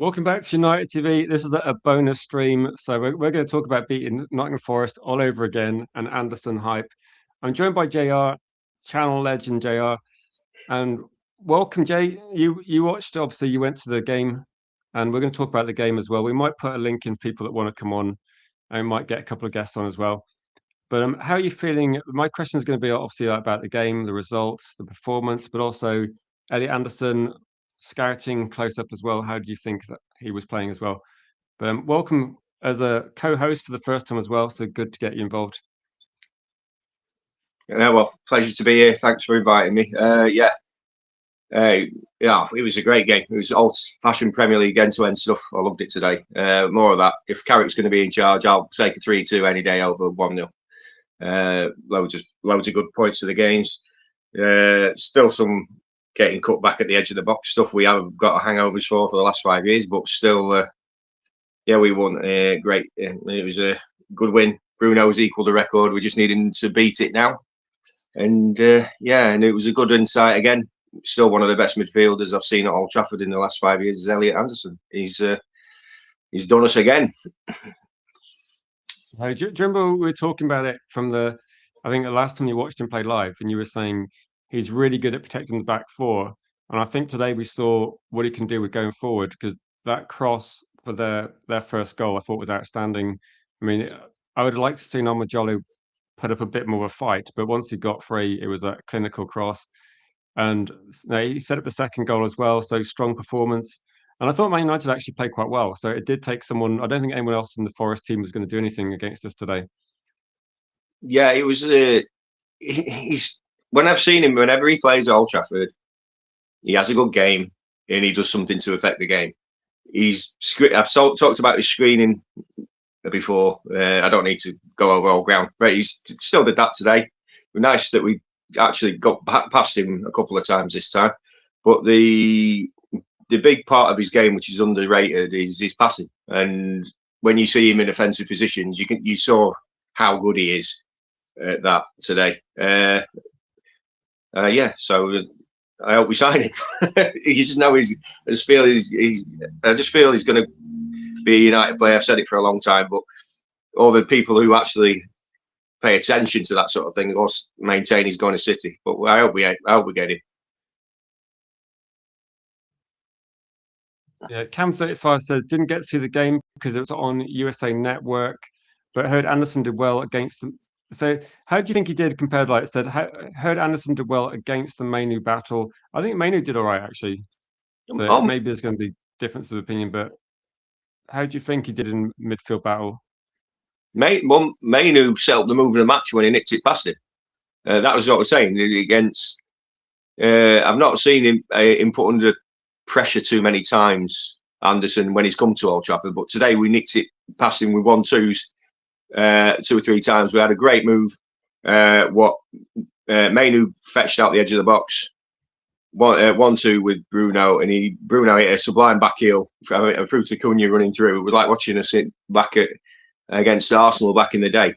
Welcome back to United TV. This is a bonus stream. So we're going to talk about beating Nottingham Forest all over again and Anderson hype. I'm joined by JR, channel legend JR. And welcome, Jay. You watched, obviously, you went to the game, and we're going to talk about the game as well. We might put a link in for people that want to come on, and we might get a couple of guests on as well. But how are you feeling? My question is going to be obviously about the game, the results, the performance, but also Elliot Anderson scouting close up as well. How do you think that he was playing as well? But welcome as a co-host for the first time as well. So good to get you involved. Well, pleasure to be here. Thanks for inviting me. It was a great game. It was old-fashioned Premier League end-to-end stuff. I loved it today. More of that. If Carrick's going to be in charge, I'll take a 3-2 any day over 1-0. Loads of good points to the games. Still some getting cut back at the edge of the box stuff we have got hangovers for the last 5 years, but still, we won. Great. It was a good win. Bruno's equalled the record. We just need him to beat it now. And and it was a good insight again. Still one of the best midfielders I've seen at Old Trafford in the last 5 years is Elliot Anderson. He's done us again. Do you remember we were talking about it I think the last time you watched him play live, and you were saying he's really good at protecting the back four. And I think today we saw what he can do with going forward, because that cross for their first goal I thought was outstanding. I mean, I would like to see Namajolo put up a bit more of a fight, but once he got free, it was a clinical cross. And he set up the second goal as well, so strong performance. And I thought Man United actually played quite well. So it did take someone. I don't think anyone else in the Forest team was going to do anything against us today. Yeah, it was. He's when I've seen him, whenever he plays at Old Trafford, he has a good game and he does something to affect the game. I've talked about his screening before. I don't need to go over all ground, but he's still did that today. It was nice that we actually got past him a couple of times this time. But the big part of his game, which is underrated, is his passing. And when you see him in offensive positions, you saw how good he is at that today. So I hope we sign him. You just know I just feel he's going to be a United player. I've said it for a long time, but all the people who actually pay attention to that sort of thing, of course, maintain he's going to City. But I hope we get him. Yeah, Cam35 said didn't get to see the game because it was on USA Network, but heard Anderson did well against them. So how do you think he did compared? Like I said, heard Anderson did well against the Mainu battle. I think Mainu did all right actually. So maybe there's going to be difference of opinion, but how do you think he did in midfield battle? Mainu set up the move of the match when he nicked it past him. That was what I was saying against. I've not seen him put under pressure too many times, Anderson, when he's come to Old Trafford. But today we nicked it past him with 1-2s 2 or 3 times. We had a great move. Mainu fetched out the edge of the box. 1-2 with Bruno, and Bruno hit a sublime back heel through to Cunha running through. It was like watching us back against Arsenal back in the day.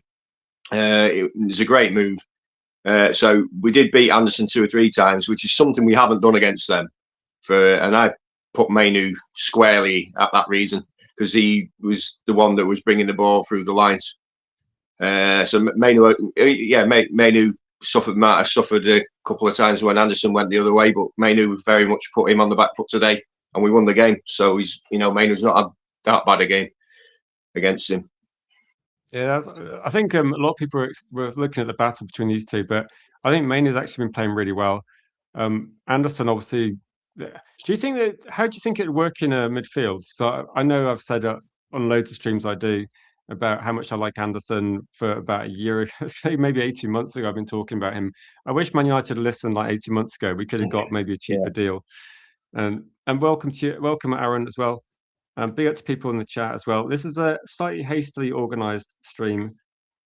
It was a great move. So we did beat Anderson 2 or 3 times, which is something we haven't done against them. And I put Mainu squarely at that reason, because he was the one that was bringing the ball through the lines. So Mainu might have suffered a couple of times when Anderson went the other way, but Mainu very much put him on the back foot today, and we won the game. So Mainu's not had that bad a game against him. Yeah, I think a lot of people were looking at the battle between these two, but I think Mainu's actually been playing really well. Anderson, obviously. How do you think it would work in a midfield? So I know I've said on loads of streams I do about how much I like Anderson for about a year ago, say maybe 18 months ago. I've been talking about him. I wish Man United had listened like 18 months ago. We could have got maybe a cheaper deal. And welcome Aaron as well. Big up to people in the chat as well. This is a slightly hastily organised stream,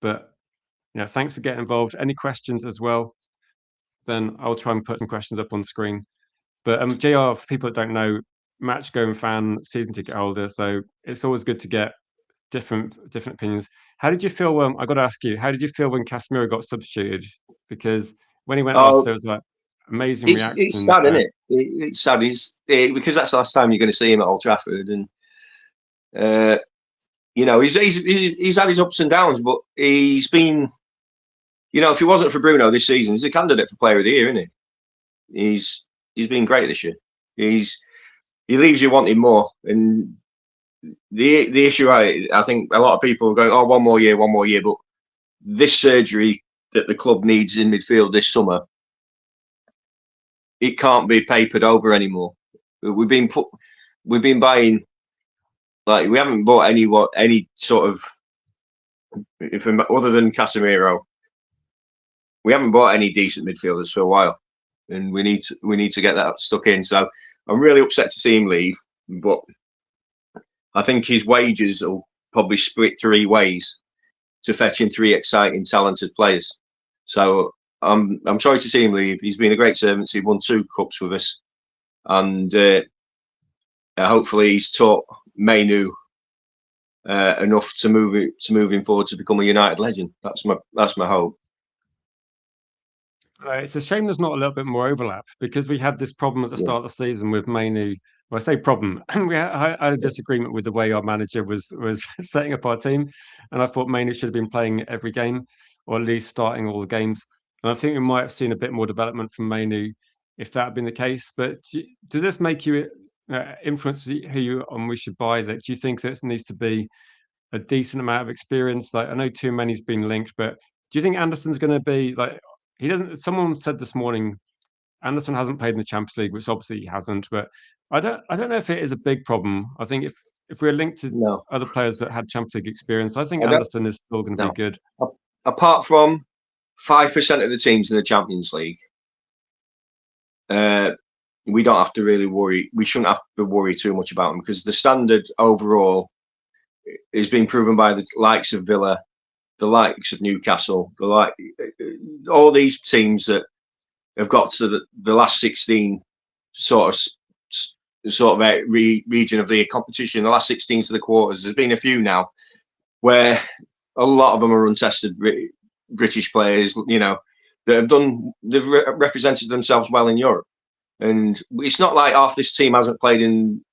but thanks for getting involved. Any questions as well? Then I'll try and put some questions up on screen. But JR, for people that don't know, match going fan, season ticket holder, so it's always good to get different opinions. How did you feel? I got to ask you, how did you feel when Casemiro got substituted? Because when he went off, there was like amazing reaction It's in the sad, isn't crowd. it? It's sad. Because that's the last time you're going to see him at Old Trafford, and uh, he's had his ups and downs, but he's been, if it wasn't for Bruno this season, he's a candidate for Player of the Year, isn't he? He's been great this year. He leaves you wanting more, and the issue, I think a lot of people are going, oh, one more year, but this surgery that the club needs in midfield this summer, it can't be papered over anymore. We've been buying, like, we haven't bought any sort of, other than Casemiro, we haven't bought any decent midfielders for a while, and we need to get that stuck in. So I'm really upset to see him leave, but I think his wages will probably split three ways to fetch in three exciting, talented players. So I'm sorry to see him leave. He's been a great servant. He won 2 cups with us, and hopefully he's taught Mainu enough to move him forward to become a United legend. That's my hope. It's a shame there's not a little bit more overlap, because we had this problem at the Yeah. start of the season with Mainu. Well, I say problem. I had a disagreement with the way our manager was setting up our team, and I thought Mainu should have been playing every game, or at least starting all the games. And I think we might have seen a bit more development from Mainu if that had been the case. But does this make you influence who you we should buy? That do you think that needs to be a decent amount of experience? Like, I know too many's been linked, but do you think Anderson's going to be like, he doesn't? Someone said this morning Anderson hasn't played in the Champions League, which obviously he hasn't. But I don't know if it is a big problem. I think if we're linked to No, other players that had Champions League experience, I think I don't. Anderson is still going to be No. good. Apart from 5% of the teams in the Champions League, we don't have to really worry. We shouldn't have to worry too much about them, because the standard overall is being proven by the likes of Villa, the likes of Newcastle, all these teams that have got to the last 16 sort of region of the competition, the last 16 to the quarters. There's been a few now where a lot of them are untested British players, that they've represented themselves well in Europe. And it's not like half this team hasn't played in,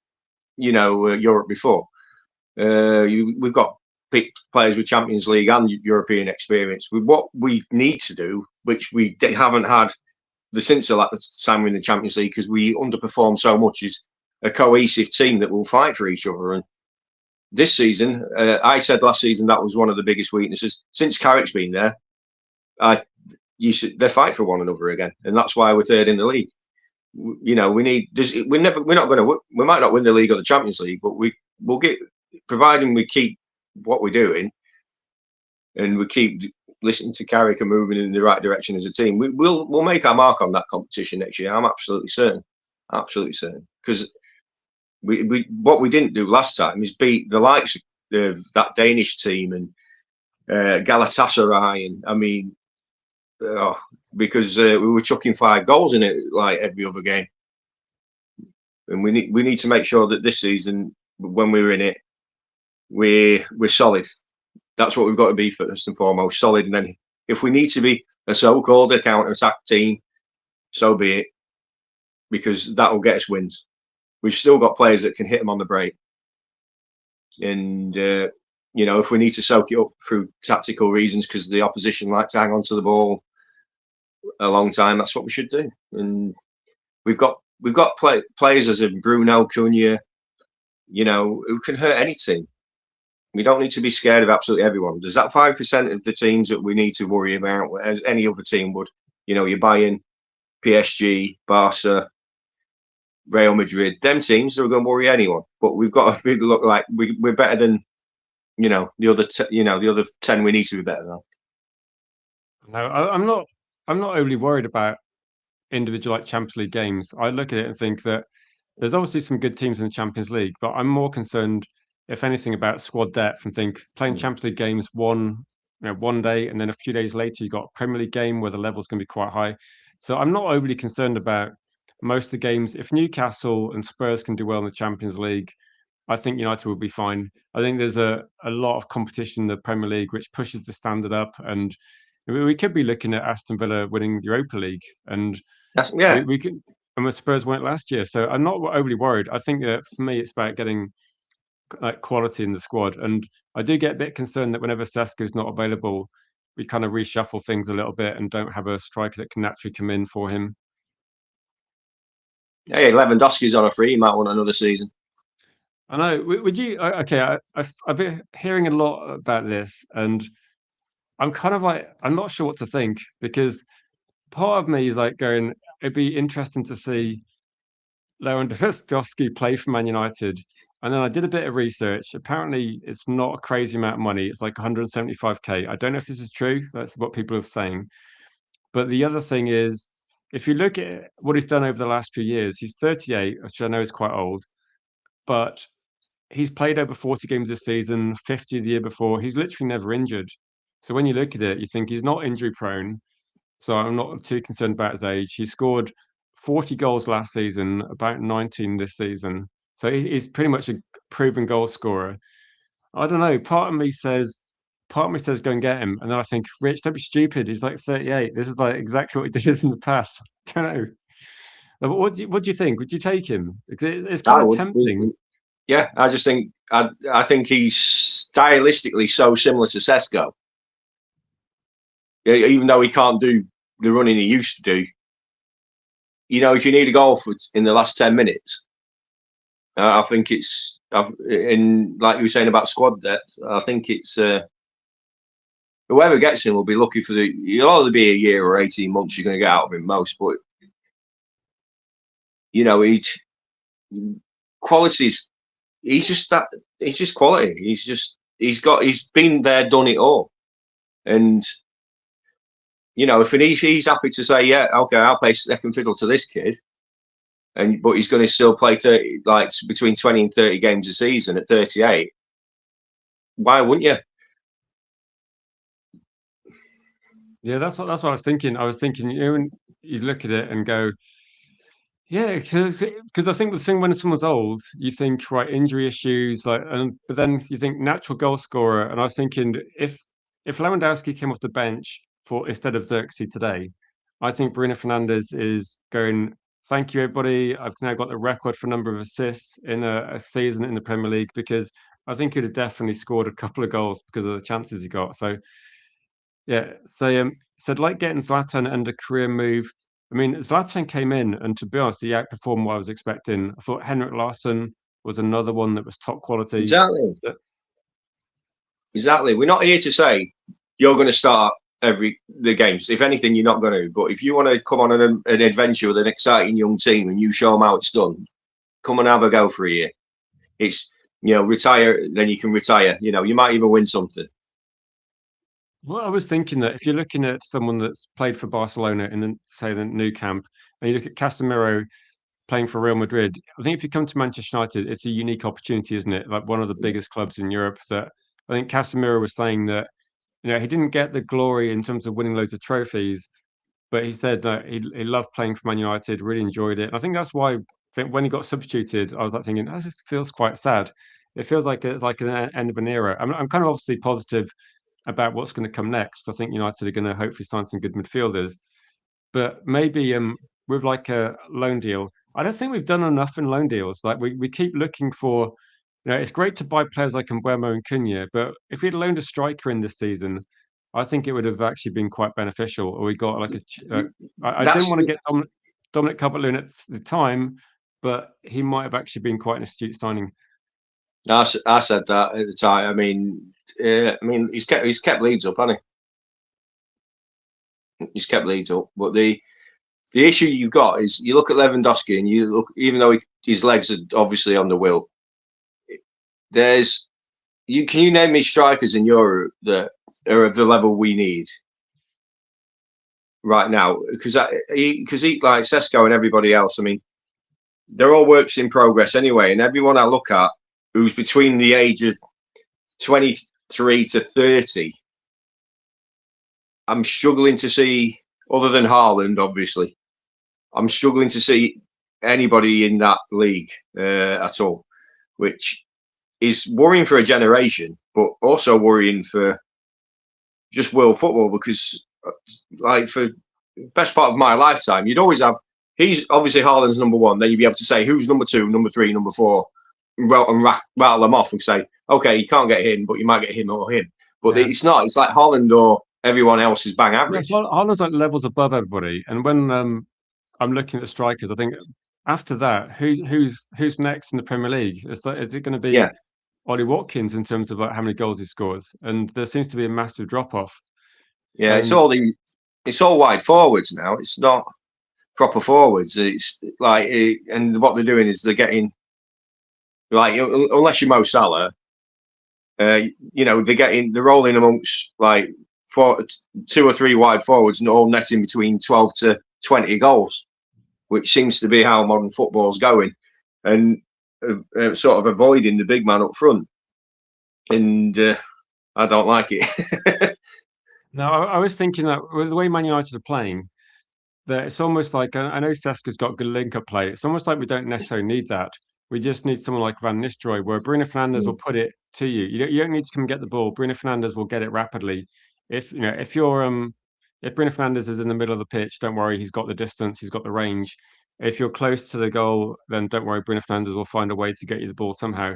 Europe before. We've got players with Champions League and European experience. What we need to do, which we haven't had since the time we're in the Champions League, because we underperform so much, is a cohesive team that will fight for each other. And this season, I said last season that was one of the biggest weaknesses. Since Carrick's been there, they fight for one another again, and that's why we're third in the league. We need. We're not going to. We might not win the league or the Champions League, but we'll get, providing we keep what we're doing, and we keep listening to Carrick and moving in the right direction as a team. We'll make our mark on that competition next year. I'm absolutely certain, because what we didn't do last time is beat the likes of that Danish team and Galatasaray, and I mean, because we were chucking 5 goals in it like every other game, and we need to make sure that this season, when we're in it, we're solid. That's what we've got to be first and foremost, solid. And then if we need to be a so-called counter-attack team, so be it, because that will get us wins. We've still got players that can hit them on the break, and if we need to soak it up through tactical reasons because the opposition like to hang on to the ball a long time, that's what we should do. And we've got players as in Bruno, Cunha, who can hurt any team. We don't need to be scared of absolutely everyone. There's that 5% of the teams that we need to worry about, as any other team would. You're buying PSG, Barca, Real Madrid. Them teams are going to worry anyone. But we've got to look like we're better than the other 10. We need to be better than. No, I'm not. I'm not overly worried about individual like Champions League games. I look at it and think that there's obviously some good teams in the Champions League, but I'm more concerned, if anything, about squad depth, and think playing Champions League games one day, and then a few days later you got a Premier League game where the level's going to be quite high. So I'm not overly concerned about most of the games. If Newcastle and Spurs can do well in the Champions League, I think United will be fine. I think there's a lot of competition in the Premier League which pushes the standard up, and We could be looking at Aston Villa winning the Europa League, and Yeah. we can. And the Spurs went last year, so I'm not overly worried. I think that for me, it's about getting like quality in the squad, and I do get a bit concerned that whenever Sesko's not available, we kind of reshuffle things a little bit and don't have a striker that can naturally come in for him. Hey, Lewandowski's on a free. He might want another season. I know. Would you? Okay, I've been hearing a lot about this, and I'm kind of like I'm not sure what to think because part of me is like going. It'd be interesting to see Lewandowski play for Man United, and then I did a bit of research. Apparently, it's not a crazy amount of money. It's like 175k. I don't know if this is true. That's what people are saying. But the other thing is, if you look at what he's done over the last few years, he's 38, which I know is quite old, but he's played over 40 games this season, 50 the year before. He's literally never injured. So when you look at it, you think he's not injury prone. So I'm not too concerned about his age. He scored 40 goals last season, about 19 this season. So he's pretty much a proven goal scorer. I don't know. Part of me says go and get him, and then I think, Rich, don't be stupid. He's like 38. This is like exactly what he did in the past. I don't know. What do you think? Would you take him? It's kind I of would. tempting. Yeah, I just think I think he's stylistically so similar to Sesko. Even though he can't do the running he used to do, if you need a goal in the last 10 minutes, I think it's in like you were saying about squad depth. I think it's whoever gets him will be lucky for It'll only be a year or 18 months you're going to get out of him most, but he qualities. He's just that. He's just quality. He's been there, done it all, and if he's happy to say, yeah, okay, I'll play second fiddle to this kid, but he's going to still play 30, like between 20 and 30 games a season at 38. Why wouldn't you? Yeah, that's what I was thinking. I was thinking, when you look at it and go, yeah, because I think the thing when someone's old, you think right injury issues, but then you think natural goal scorer, and I was thinking if Lewandowski came off the bench for instead of Xerxes today, I think Bruno Fernandes is going. Thank you, everybody. I've now got the record for number of assists in a season in the Premier League because I think he'd have definitely scored a couple of goals because of the chances he got. So yeah, so I'd like getting Zlatan and a career move. I mean, Zlatan came in, and to be honest, he outperformed what I was expecting. I thought Henrik Larsson was another one that was top quality. Exactly. That- Exactly. We're not here to say you're going to start the games. If anything, you're not going to. But if you want to come on an adventure with an exciting young team and you show them how it's done, come and have a go for a year. It's retire, then you can retire. You might even win something. Well, I was thinking that if you're looking at someone that's played for Barcelona in say the new camp, and you look at Casemiro playing for Real Madrid, I think if you come to Manchester United, it's a unique opportunity, isn't it? Like one of the biggest clubs in Europe. That I think Casemiro was saying that he didn't get the glory in terms of winning loads of trophies, but he said that he loved playing for Man United, really enjoyed it. And I think that's why when he got substituted, I was like thinking, oh, this feels quite sad. It feels like it's like an end of an era. I'm kind of obviously positive about what's going to come next. I think United are going to hopefully sign some good midfielders, but maybe with like a loan deal, I don't think we've done enough in loan deals. Like we keep looking for, it's great to buy players like Mbeumo and Cunha, but if we'd loaned a striker in this season, I think it would have actually been quite beneficial. Or we got like I didn't That's want to get Dominic Calvert-Lewin at the time, but he might have actually been quite an astute signing. I said that at the time. He's kept Leeds up, hasn't he? He's kept Leeds up, but the issue you've got is you look at Lewandowski and you look, even though his legs are obviously on the wheel, can you name me strikers in Europe that are of the level we need right now? Because he like Sesko and everybody else, I mean, they're all works in progress anyway, and everyone I look at who's between the age of 23 to 30, I'm struggling to see, other than Haaland, obviously, I'm struggling to see anybody in that league at all, which is worrying for a generation, but also worrying for just world football because like for best part of my lifetime, you'd always have. He's obviously Haaland's number one. Then you'd be able to say who's number two, number three, number four, and rattle them off and say, okay, you can't get him, but you might get him or him. But Yeah. it's not. It's like Haaland or everyone else is bang Yes, average. Haaland's like levels above everybody. And when I'm looking at the strikers, I think after that, who's next in the Premier League? Is it going to be Yeah, Ollie Watkins in terms of like how many goals he scores? And there seems to be a massive drop off. yeah. And It's all wide forwards now. It's not proper forwards. It's like, and what they're doing is they're getting like, unless you're Mo Salah, they're rolling amongst like two or three wide forwards and all netting between 12 to 20 goals, which seems to be how modern football's going, and sort of avoiding the big man up front. And I don't like it. no, I was thinking that with the way Man United are playing, that it's almost like I know Seska's got good link up play. It's almost like we don't necessarily need that. We just need someone like Van Nistelrooy, where Bruno Fernandes will put it to you. You don't need to come and get the ball. Bruno Fernandes will get it rapidly. If Bruno Fernandes is in the middle of the pitch, don't worry, he's got the distance, he's got the range. If you're close to the goal, then don't worry, Bruno Fernandes will find a way to get you the ball somehow.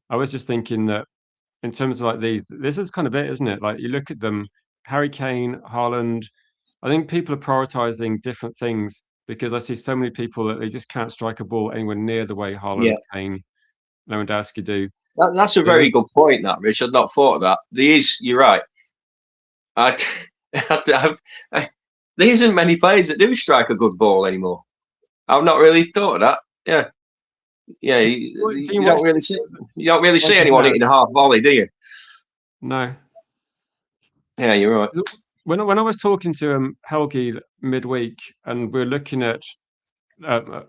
I was just thinking that in terms of like these, this is kind of it, isn't it? Like you look at them, Harry Kane, Haaland. I think people are prioritizing different things because I see so many people that they just can't strike a ball anywhere near the way Haaland, Yeah, Kane, Lewandowski do. that's a very There's, good point, that Rich. I'd not thought of that. You're right. I, I, there isn't many players that do strike a good ball anymore. I've not really thought of that. Yeah, yeah. do you You watch don't really see strikers anyone now? hitting a half volley, do you? No. Yeah, you're right. When I was talking to Helgi midweek, and we are looking at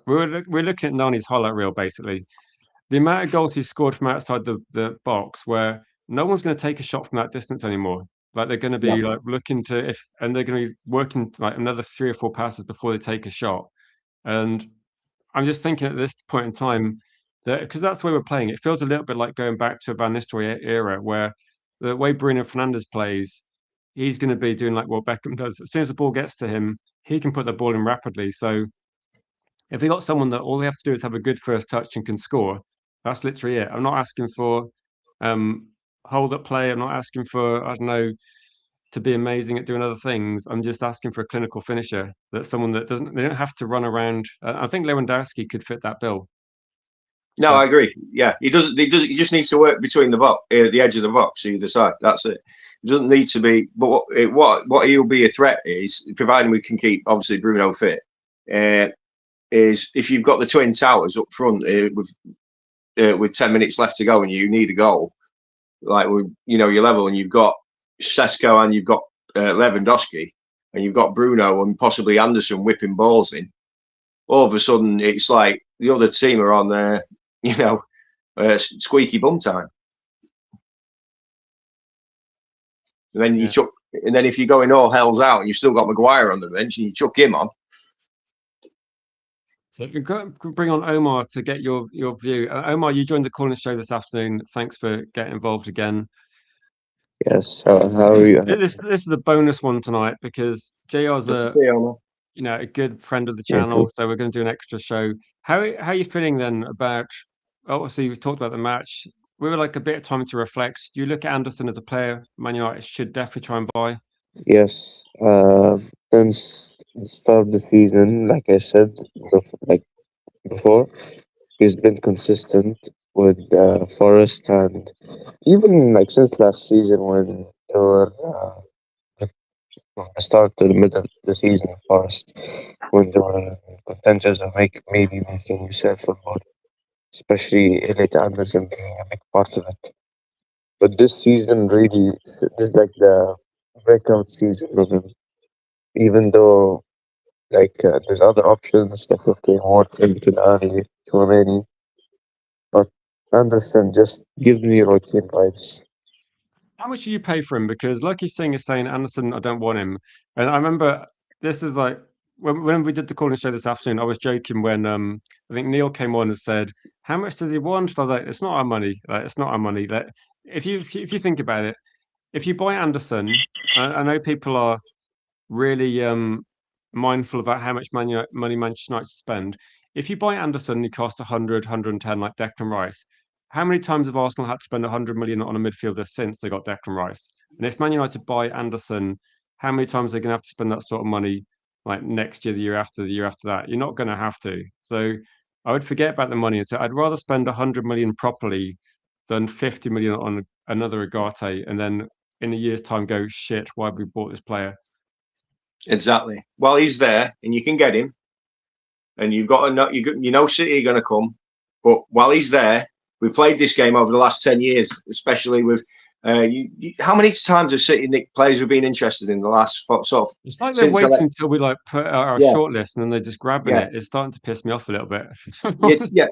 we're looking at Nani's highlight reel basically. The amount of goals he scored from outside the box, where no one's going to take a shot from that distance anymore. Like they're going to Yeah. be like looking to if, and they're going to be working like another 3 or 4 passes before they take a shot. And I'm just thinking at this point in time that because that's the way we're playing, it feels a little bit like going back to a Van Nistelrooy era where the way Bruno Fernandes plays, he's going to be doing like what Beckham does. As soon as the ball gets to him, he can put the ball in rapidly. So if you got someone that all they have to do is have a good first touch and can score, that's literally it. I'm not asking for um, hold up play. I'm not asking for I don't know to be amazing at doing other things. I'm just asking for a clinical finisher. That's someone that doesn't. They don't have to run around. I think Lewandowski could fit that bill. No, But I agree. Yeah, he does. He does. He just needs to work between the edge of the box, either side. That's it. It doesn't need to be. But what he'll be a threat is, providing we can keep obviously Bruno fit, uh, is if you've got the twin towers up front with 10 minutes left to go and you need a goal, like you're level and you've got Sesko and you've got Lewandowski and you've got Bruno and possibly Anderson whipping balls in. All of a sudden, it's like the other team are on there, squeaky bum time. And then yeah, and then if you're going all hell's out and you've still got Maguire on the bench and you chuck him on. so you bring on Omar to get your view. Omar, you joined the calling show this afternoon. Thanks for getting involved again. Yes, how are you? This is a bonus one tonight because JR's Good to see you, Omar. a good friend of the Yeah, channel, so we're going to do an extra show. How are you feeling then about? Obviously, we've talked about the match. We were like a bit of time to reflect. Do you look at Anderson as a player Man United should definitely try and buy? yes. Since the start of the season, like I said, like before, he's been consistent with Forest, and even like since last season when they were from the start to the middle of the season, Forest, when they were contentious of maybe making UCL football, especially Elliot Anderson being a big part of it. But this season, really, this is like the breakout season of him. Even though, there's other options like okay, Watkins, Tulani, Chouameni, but Anderson just gives me routine vibes. How much do you pay for him? Because Lucky Singh is saying Anderson, I don't want him. And I remember this is like when we did the calling show this afternoon, I was joking when I think Neil came on and said, how much does he want? I was like, it's not our money. Like, it's not our money. Like, if you think about it, if you buy Anderson, I know people are really mindful about how much money Manchester United spend. If you buy Anderson, he cost 100, 110, like Declan Rice. How many times have Arsenal had to spend 100 million on a midfielder since they got Declan Rice? And if Man United buy Anderson, how many times are they going to have to spend that sort of money, like next year, the year after that? You're not going to have to. So I would forget about the money and say I'd rather spend 100 million properly than 50 million on another Agate, and then in a year's time go, shit, why have we bought this player? Exactly. Well, he's there, and you can get him, and you've got to know you know City are going to come, but while he's there, we played this game over the last 10 years, especially with. How many times have City players have been interested in the last sort of? It's like they're Since waiting until we like put out our yeah, shortlist and then they're just grabbing yeah, it. It's starting to piss me off a little bit. yeah.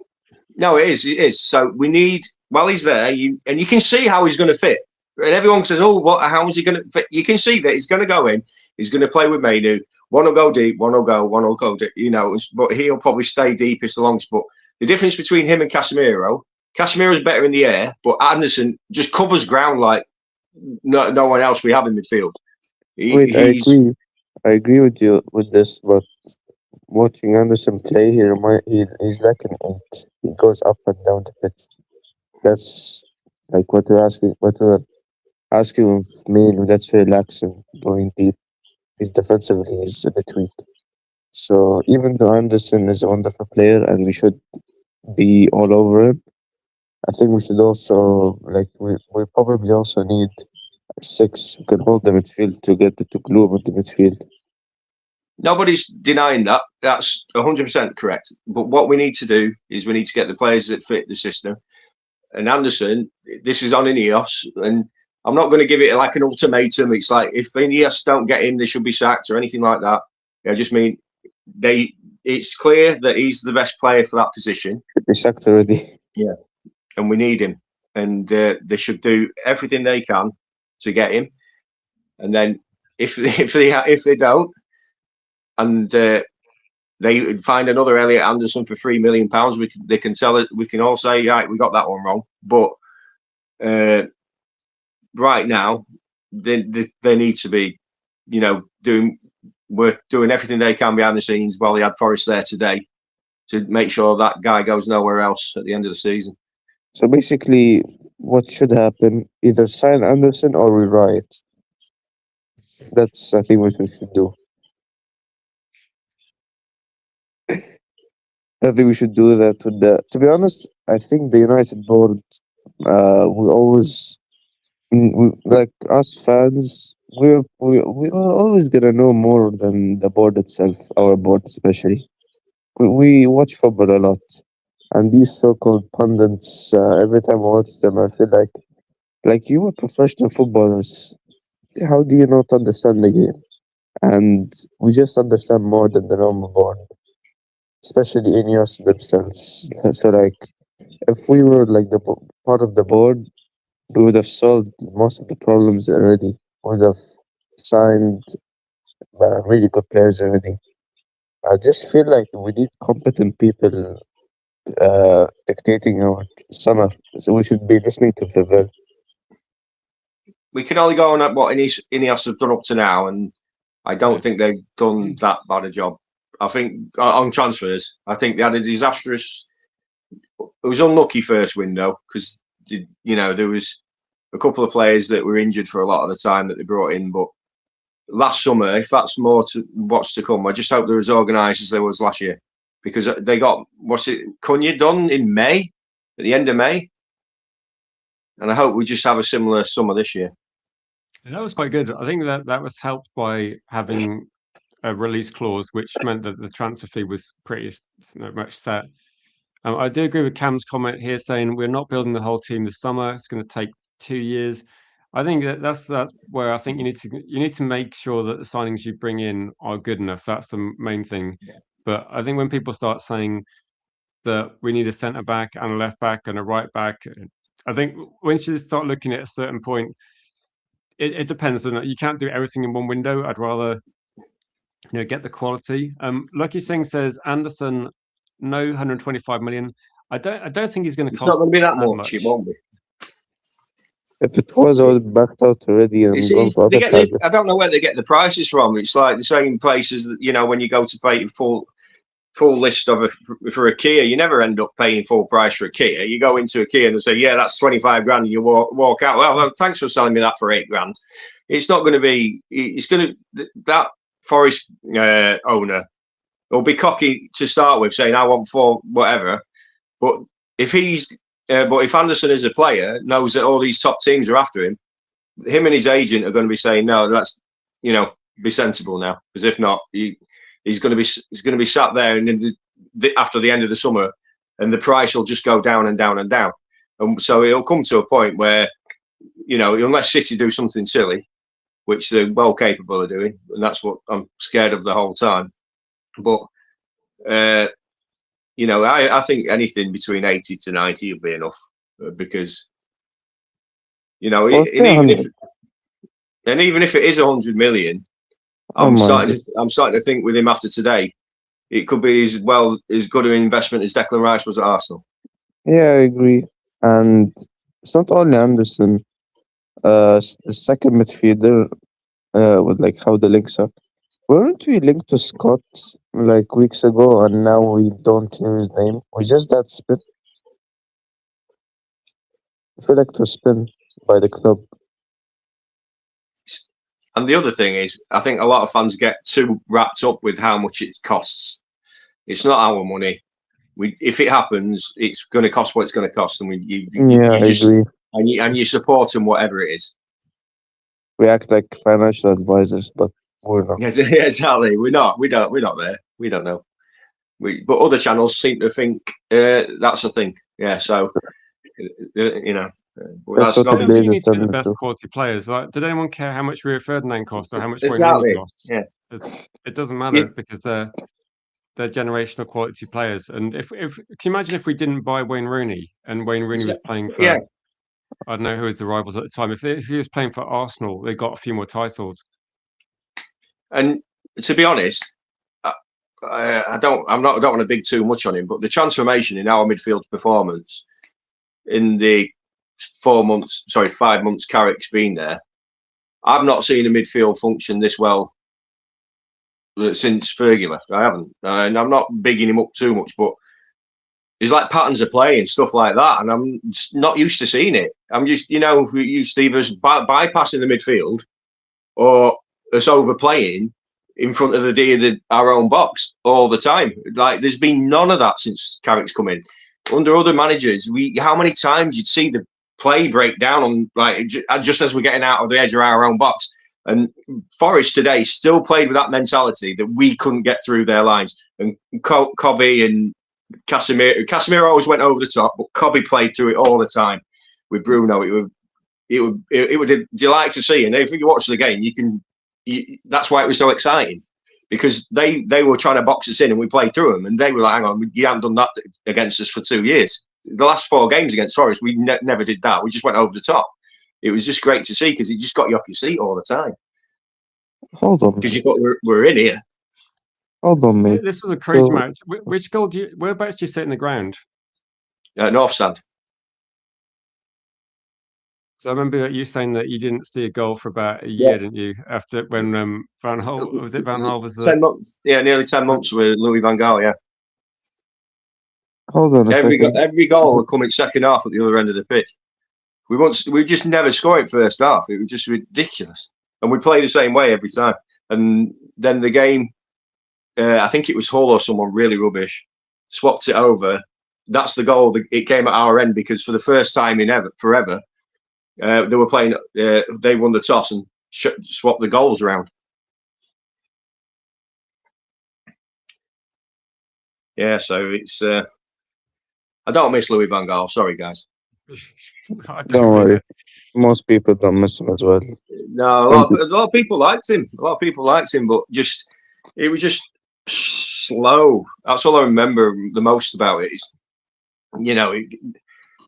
No, it is. It is. So we need. While he's there, you can see how he's going to fit. And everyone says, "Oh, what? How is he going to fit?" You can see that he's going to go in. He's going to play with Mainu. One will go deep. One will go deep. You know, but he'll probably stay deepest the longest. But the difference between him and Casemiro's better in the air, but Anderson just covers ground like no one else we have in midfield. Wait, He's I agree with you with this, but watching Anderson play, he's like an eight. He goes up and down the pitch. That's like what we're asking of me, that's relaxing, going deep. His defensively is a bit weak. So even though Anderson is a wonderful player and we should be all over him, I think we should also we probably also need six who can hold the midfield to glue with the midfield. Nobody's denying that. That's 100% correct. But what we need to do is we need to get the players that fit the system. And Anderson, this is on Ineos, and I'm not going to give it like an ultimatum. It's like if Ineos don't get him, they should be sacked or anything like that. I just mean it's clear that he's the best player for that position. They sacked already. Yeah, and we need him, and they should do everything they can to get him. And then if they don't, and they find another Elliot Anderson for £3 million, they can tell it. We can all say, right, we got that one wrong. But right now, they need to be, doing everything they can behind the scenes while they had Forest there today to make sure that guy goes nowhere else at the end of the season. So basically, what should happen? Either sign Anderson or we riot. That's I think what we should do. I think we should do that with the. To be honest, I think the United board, we always, like us fans, we are always gonna know more than the board itself. Our board, especially, we watch football a lot, and these so-called pundits. Every time I watch them, I feel like you are professional footballers. How do you not understand the game? And we just understand more than the normal board, especially in us themselves. So like, if we were like part of the board, we would have solved most of the problems already. We would have signed really good players already. I just feel like we need competent people dictating our summer. So we should be listening to Vivel. We can only go on what Ineos have done up to now, and I don't think they've done that bad a job. I think on transfers, I think they had a disastrous. It was unlucky first window because there was a couple of players that were injured for a lot of the time that they brought in. But last summer, if that's more to what's to come, I just hope they're as organised as there was last year, because they got Cunha done in May, at the end of May, and I hope we just have a similar summer this year. And that was quite good. I think that was helped by having a release clause, which meant that the transfer fee was pretty much set. I do agree with Cam's comment here saying we're not building the whole team this summer. It's going to take 2 years. I think that's where I think you need to make sure that the signings you bring in are good enough. That's the main thing. Yeah. But I think when people start saying that we need a centre back and a left back and a right back, I think once you start looking at a certain point, it depends. You can't do everything in one window. I'd rather get the quality. Lucky Singh says Anderson, no 125 million. I don't think he's going to It's not cost going to be that that much. much. It won't be. If it was, I would backed out already and gone to They other get this. targets. I don't know where they get the prices from. It's like the same places that when you go to pay full list of for a Kia, you never end up paying full price for a Kia. You go into a Kia and they say, "Yeah, that's 25 grand," and you walk out. Well, thanks for selling me that for 8 grand. It's not going to be. It's going to that Forest owner will be cocky to start with, saying, "I want four whatever." But if if Anderson as a player knows that all these top teams are after him and his agent are going to be saying, "No, that's be sensible now, because if not, he's going to be sat there and after the end of the summer, and the price will just go down and down and down, and so it'll come to a point where unless City do something silly, which they're well capable of doing, and that's what I'm scared of the whole time. But I think anything between 80 to 90 will be enough, because Or and say even 100. if it is 100 million, I don't mind. I'm starting to think with him after today, it could be as good an investment as Declan Rice was at Arsenal. Yeah, I agree. And it's not only Anderson. The second midfielder, with like how the links are. Weren't we linked to Scott like weeks ago, and now we don't hear his name? We just that spin. I feel like to spin by the club. And the other thing is, I think a lot of fans get too wrapped up with how much it costs. It's not our money. If it happens, it's going to cost what it's going to cost, and Yeah, you I just agree. and you support them whatever it is. We act like financial advisors, but we're not. Yes, exactly. We're not. We're not there. We don't know. But other channels seem to think that's a thing. Yeah. So That's that's what I it nothing think to. you need to get basically the turned best into. quality players. Like, did anyone care how much Rio Ferdinand cost or how much Wayne Rooney Exactly. costs? Yeah. It doesn't matter You, because they're generational quality players. And if can you imagine if we didn't buy Wayne Rooney and Wayne Rooney was playing yeah. for, I don't know who was the rivals at the time. If he was playing for Arsenal, they got a few more titles. And to be honest, I don't want to big too much on him, but the transformation in our midfield performance in the 5 months Carrick's been there, I've not seen a midfield function this well since Fergie left. I haven't, and I'm not bigging him up too much, but there's like patterns of play and stuff like that, and I'm just not used to seeing it. I'm just, used to either bypassing the midfield or us overplaying in front of our own box all the time. Like there's been none of that since Carrick's come in. Under other managers, how many times you'd see the play break down on just as we're getting out of the edge of our own box. And Forest today still played with that mentality that we couldn't get through their lines. And Cobby and Casemiro always went over the top, but Cobby played through it all the time with Bruno. It would a delight to see. And if you watch the game, that's why it was so exciting, because they were trying to box us in and we played through them, and they were like, "Hang on, you haven't done that against us for 2 years." The last 4 games against Forest, we never did that. We just went over the top. It was just great to see, because it just got you off your seat all the time. Hold on, Because we're in here. hold on, mate. This was a crazy So match. Which goal whereabouts do you sit in the ground? North Stand. So I remember you saying that you didn't see a goal for about a Yeah. year, didn't you? After when Van Hal was it Van Hal was 10 months. Yeah, nearly 10 months with Louis van Gaal. Yeah. hold on a second. Every goal will come in second half at the other end of the pitch. We just never score it first half. It was just ridiculous, and we play the same way every time. And then the game, I think it was Hull or someone really rubbish, swapped it over. That's the goal. It came at our end, because for the first time in forever, they were playing. They won the toss and swapped the goals around. Yeah, so it's. I don't miss Louis van Gaal. Sorry, guys. I Don't don't worry. either. Most people don't miss him as well. No, And a lot of people liked him. A lot of people liked him, but it was just slow. That's all I remember the most about it. Is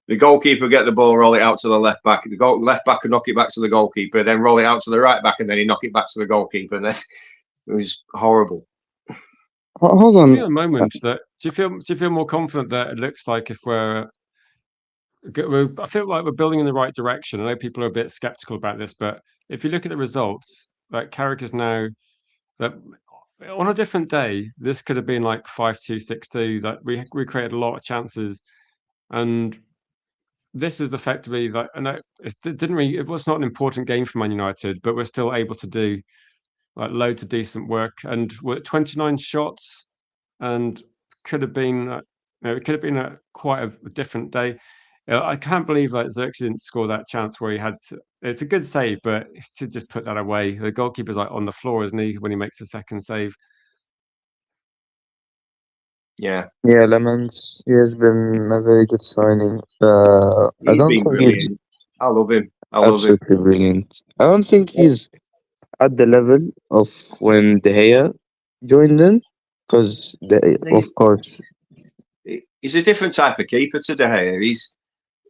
the goalkeeper get the ball, roll it out to the left back. The left back would knock it back to the goalkeeper, then roll it out to the right back, and then he knock it back to the goalkeeper. And then it was horrible. hold Do you on. feel a moment that do you feel more confident that it looks like if we're I feel like we're building in the right direction. I know people are a bit skeptical about this, but if you look at the results, like Carrick is now that on a different day, this could have been like 5-2, 6-2. That we created a lot of chances, and this is effectively like, and it was not an important game for Man United, but we're still able to do like loads of decent work, and we're at 29 shots, and could have been, it could have been quite a different day. I can't believe like Xerxes didn't score that chance where he had to, it's a good save, but he should just put that away. The goalkeeper's like on the floor, isn't he, when he makes a second save? Yeah, Yeah, Lemons. He has been a very good signing. I he's don't been think he's brilliant. I love him. I love him. absolutely brilliant. I don't think he's at the level of when De Gea joined in, because of course, He's a different type of keeper to De Gea.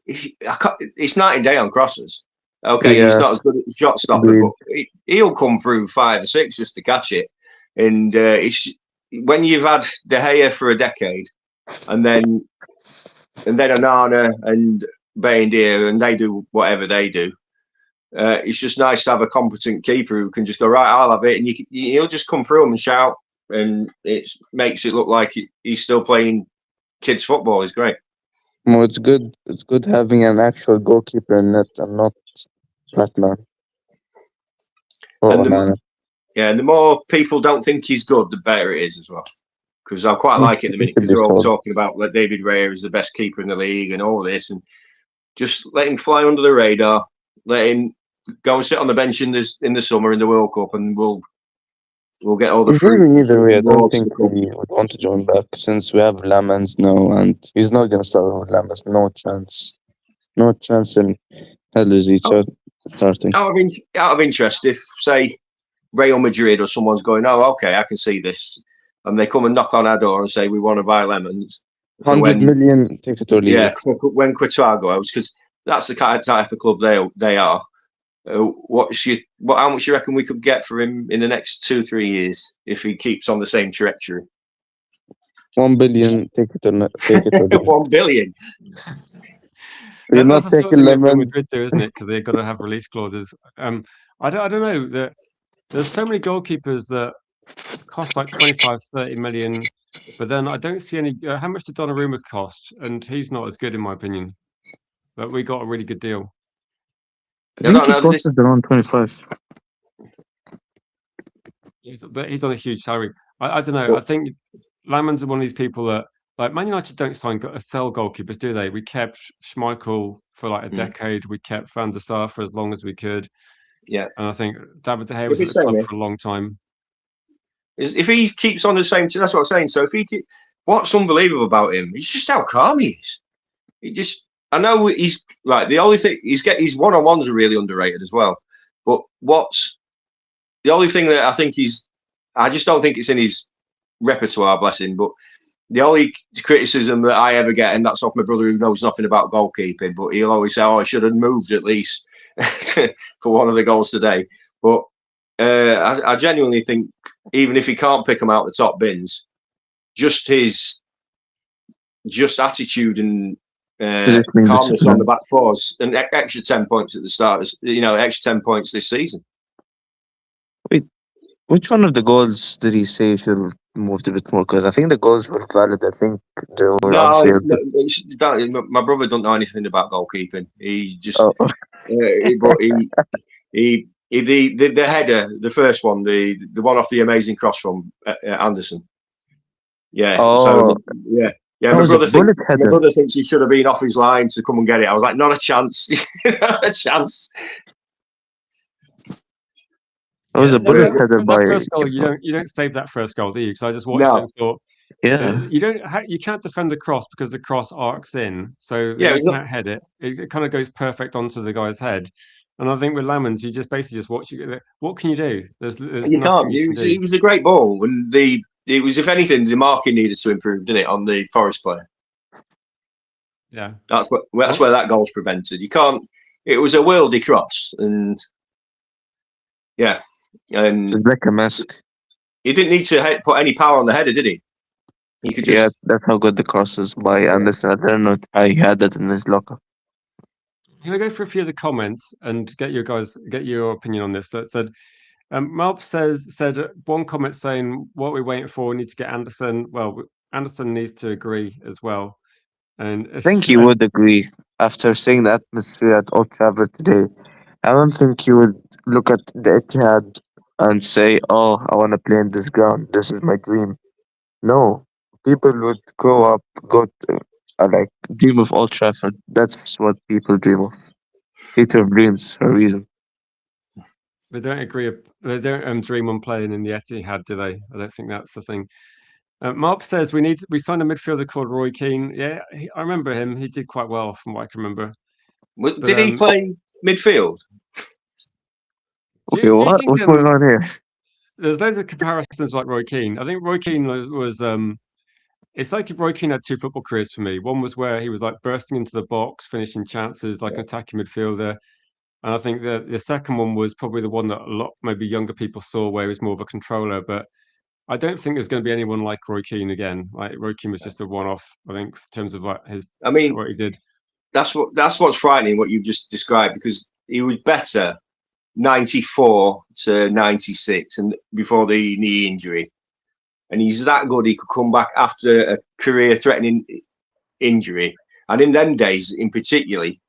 It's night and day on crosses. Okay, he's yeah, not as good at the shot stopper, agreed. but he'll come through 5 or 6 just to catch it. And when you've had De Gea for a decade, and then Onana and Bayendier, and they do whatever they do. It's just nice to have a competent keeper who can just go, right, I'll have it, and he'll just come through them and shout, and it makes it look like he's still playing kids football. It's great. Well, it's good. It's good having an actual goalkeeper in net and not Platman or And Onana. and the more people don't think he's good, the better it is as well. Because I quite like it at the minute, To because be they're all told. talking about like David Raya is the best keeper in the league and all this, and just let him fly under the radar. Let him go and sit on the bench in the summer in the World Cup, and we'll get all the He's fruit leaving either way. I don't rewards think to come. he would want to join back since we have Lamans now, and he's not gonna start with Lamans. No chance. No chance in hell is he starting. Out of interest, if say Real Madrid or someone's going, oh, okay, I can see this, and they come and knock on our door and say we want to buy Lemons for 100 million, take it or leave it. when Courtois goes, because that's the kind of type of club they are. How much you reckon we could get for him in the next 2-3 years if he keeps on the same trajectory? 1 billion, take it or leave it. 1 billion. You're That's not the sort of taking thing that Real Lemons. Madrid do, isn't it? Because they've got to have release clauses. I don't know that there's so many goalkeepers that cost like 25, 30 million, but then I don't see any. How much did Donnarumma cost? And he's not as good in my opinion. But we got a really good deal. I think he costed around 25. But he's on a huge salary. I don't know. I think Laman's one of these people that like Man United don't sell goalkeepers, do they? We kept Schmeichel for like a decade. We kept Van der Sar for as long as we could. Yeah, and I think David De Gea was at the club for a long time. If he keeps on the same, that's what I'm saying. So what's unbelievable about him? It's just how calm he is. I know he's right. The only thing his one-on-ones are really underrated as well. But what's the only thing that I just don't think it's in his repertoire, bless him. But the only criticism that I ever get, and that's off my brother who knows nothing about goalkeeping, but he'll always say, "Oh, I should have moved at least for one of the goals today." But I genuinely think even if he can't pick them out the top bins, just his attitude and calmness on the back fours, and extra 10 points at the start. Extra 10 points this season. Wait, which one of the goals did he say should have moved a bit more? Because I think the goals were valid. I think they were unsealed. My brother don't know anything about goalkeeping. He just, Oh. But the header, the first one, the one off the amazing cross from Anderson. Yeah. Oh. So yeah. Yeah, my brother thinks he should have been off his line to come and get it. I was like, not a chance. Not a chance. It was a bullet header by that first goal. You don't save that first goal, do you? Because I just watched it and thought, you can't defend the cross because the cross arcs in, so you can't head it. It kind of goes perfect onto the guy's head. And I think with Lamans, you just basically just watch it. What can you do? There's you nothing can't. you can do. It was a great ball, and it was, if anything, the marking needed to improve, didn't it, on the Forest player? Yeah, that's where that goal's prevented. You can't. It was a worldy cross, and yeah, and it's like a mask. He didn't need to put any power on the header, did he? He could just. Yeah, that's how good the cross is by Anderson. I don't know. I had that in his locker. Can I go for a few of the comments and get your opinion on this? That said, Malp said one comment saying, "What we're waiting for, we need to get Anderson." Well, Anderson needs to agree as well, and I think you would agree after seeing the atmosphere at Old Trafford today. I don't think you would look at the Etihad and say, "Oh, I want to play in this ground. This is my dream." No, people would grow up, like dream of Old Trafford. That's what people dream of. Theater of dreams for a reason. they don't agree. They don't dream on playing in the Etihad, do they? I don't think that's the thing. Mark says we signed a midfielder called Roy Keane. Yeah, I remember him. He did quite well from what I can remember. But Did he play midfield? Okay, do you what? think What's going on here? there's loads of comparisons like Roy Keane? I think Roy Keane was it's like if Roy Keane had two football careers for me. One was where he was like bursting into the box, finishing chances like an attacking midfielder. And I think the second one was probably the one that a lot maybe younger people saw where he was more of a controller. But I don't think there's going to be anyone like Roy Keane again. Like Roy Keane was just a one-off, I think, in terms of like his I mean, what he did. that's what's frightening. What you've just described, because he was better 94 to 96, and before the knee injury, and he's that good. He could come back after a career-threatening injury, and in them days, in particularly,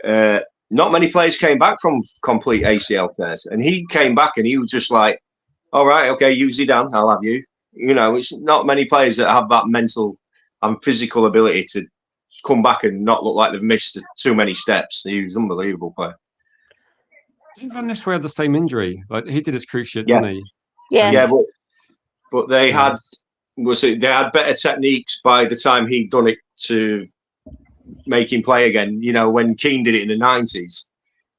uh, not many players came back from complete ACL tears, and he came back and he was just like, "All right, okay, you Zidane, I'll have you." You know, it's not many players that have that mental and physical ability to come back and not look like they've missed too many steps. He was an unbelievable player. Didn't Van Nistelrooy have the same injury? Like he did his cruise ship, Yeah, didn't he? yeah, And Yes. but they yeah, they had better techniques by the time he'd done it to make him play again. You know, when Keane did it in the 90s,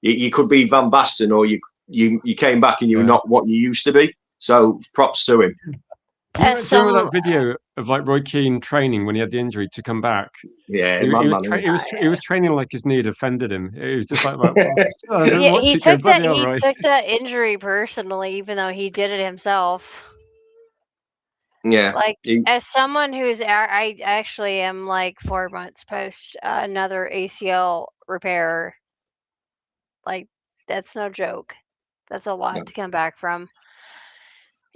you could be Van Basten, or you came back and you were yeah. not what you used to be. So props to him. As Do you remember some that video of like Roy Keane training when he had the injury to come back? Yeah, He was madman. he was training like his knee had offended him. It was just like, I was Yeah, watching it, going, bloody all he right. took that injury personally, even though he did it himself. Yeah, Like, he, as someone who's I actually am like 4 months post another ACL repair. Like, that's no joke. That's a lot no. to come back from.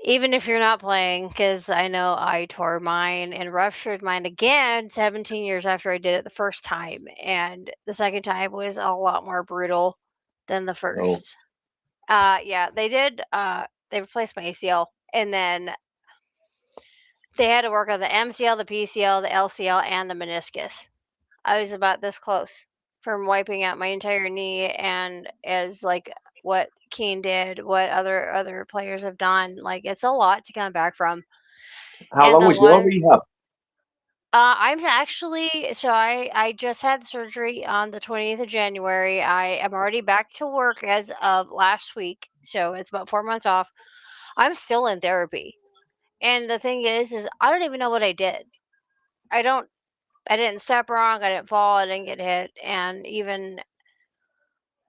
Even if you're not playing, because I know I tore mine and ruptured mine again 17 years after I did it the first time. And the second time was a lot more brutal than the Oh, first. Yeah, they replaced my ACL, and then they had to work on the MCL, the PCL, the LCL, and the meniscus. I was about this close from wiping out my entire knee, and as like what Keane did, what other players have done, like it's a lot to come back from. how And long the was your ones rehab? I'm actually so I just had surgery on the 20th of January. I am already back to work as of last week, so it's about 4 months off. I'm still in therapy. And the thing is I don't even know what I did. I don't I didn't step wrong, I didn't fall, I didn't get hit, and even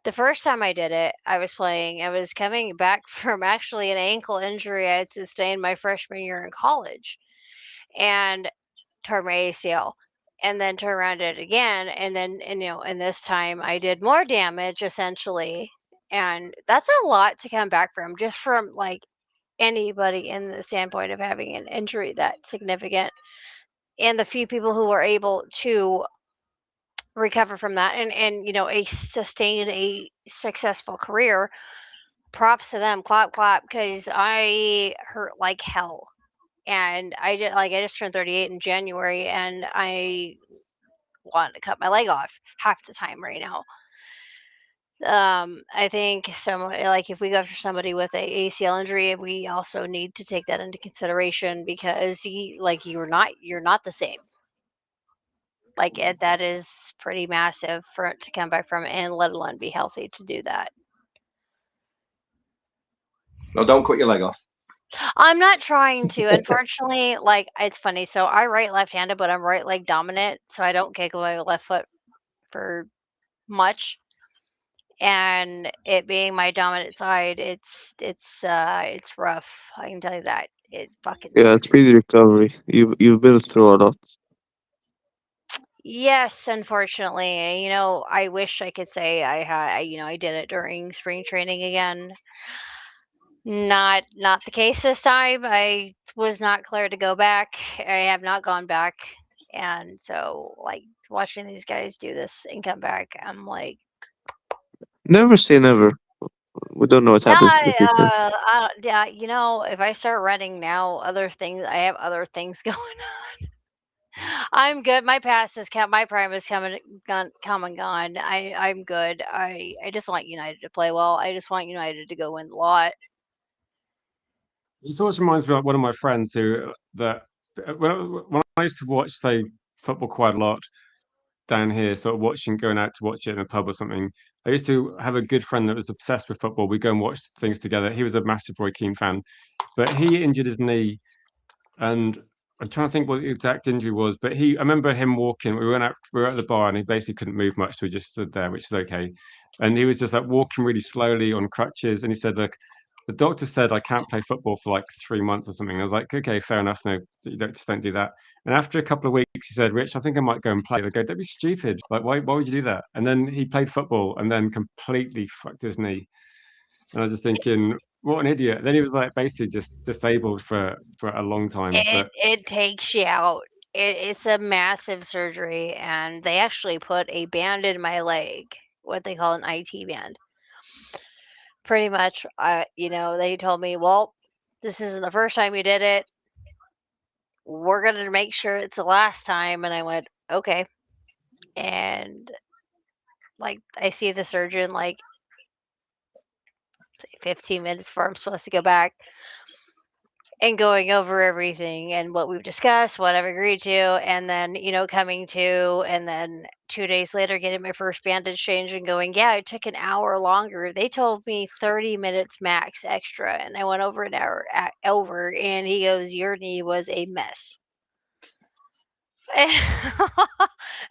the first time I did it, I was coming back from actually an ankle injury I had sustained my freshman year in college and tore my ACL, and then turned around and did it again, and this time I did more damage essentially, and that's a lot to come back from just from like anybody in the standpoint of having an injury that significant, and the few people who were able to recover from that and a sustain a successful career. Props to them, clap clap, because I hurt like hell, and I just turned 38 in January, and I want to cut my leg off half the time right now. I think someone like if we go after somebody with a ACL injury, we also need to take that into consideration because you're not the same. Like that is pretty massive for it to come back from, and let alone be healthy to do that. No, don't cut your leg off. I'm not trying to. Unfortunately, like it's funny. So I write left-handed, but I'm right leg dominant, so I don't kick with my left foot for much. And it being my dominant side, it's rough. I can tell you that. It fucking Yeah, sucks. speedy recovery. You've been through a lot. Yes, unfortunately. I wish I could say I did it during spring training again. Not the case this time. I was not cleared to go back. I have not gone back. And so like watching these guys do this and come back, I'm like, Never say never. We don't know what no, happens in the future. yeah, if I start running now, I have other things going on. I'm good. My past is my prime is come and gone. I'm good. I just want United to play well. I just want United to go win a lot. It sort of reminds me of one of my friends who that when I used to watch, say, football quite a lot down here, sort of going out to watch it in a pub or something. I used to have a good friend that was obsessed with football. We'd go and watch things together. He was a massive Roy Keane fan, but he injured his knee, and I'm trying to think what the exact injury was. But I remember him walking. We were at the bar, and he basically couldn't move much, so he just stood there, which is okay. And he was just like walking really slowly on crutches, and he said, "Look, the doctor said I can't play football for like 3 months or something." I was like, "Okay, fair enough. No, just don't do that." And after a couple of weeks, he said, "Rich, I think I might go and play." I go, "Don't be stupid. Like, why would you do that?" And then he played football, and then completely fucked his knee. And I was just thinking, what an idiot. Then he was like basically just disabled for a long time. It But it takes you out. It's a massive surgery, and they actually put a band in my leg, what they call an IT band. Pretty much, they told me, "Well, this isn't the first time you did it. We're gonna make sure it's the last time." And I went, "Okay." And like I see the surgeon like say 15 minutes before I'm supposed to go back and going over everything and what we've discussed, what I've agreed to, and then, coming to, and then 2 days later getting my first bandage change and going, yeah, it took an hour longer. They told me 30 minutes max extra, and I went over an hour over, and he goes, your knee was a mess.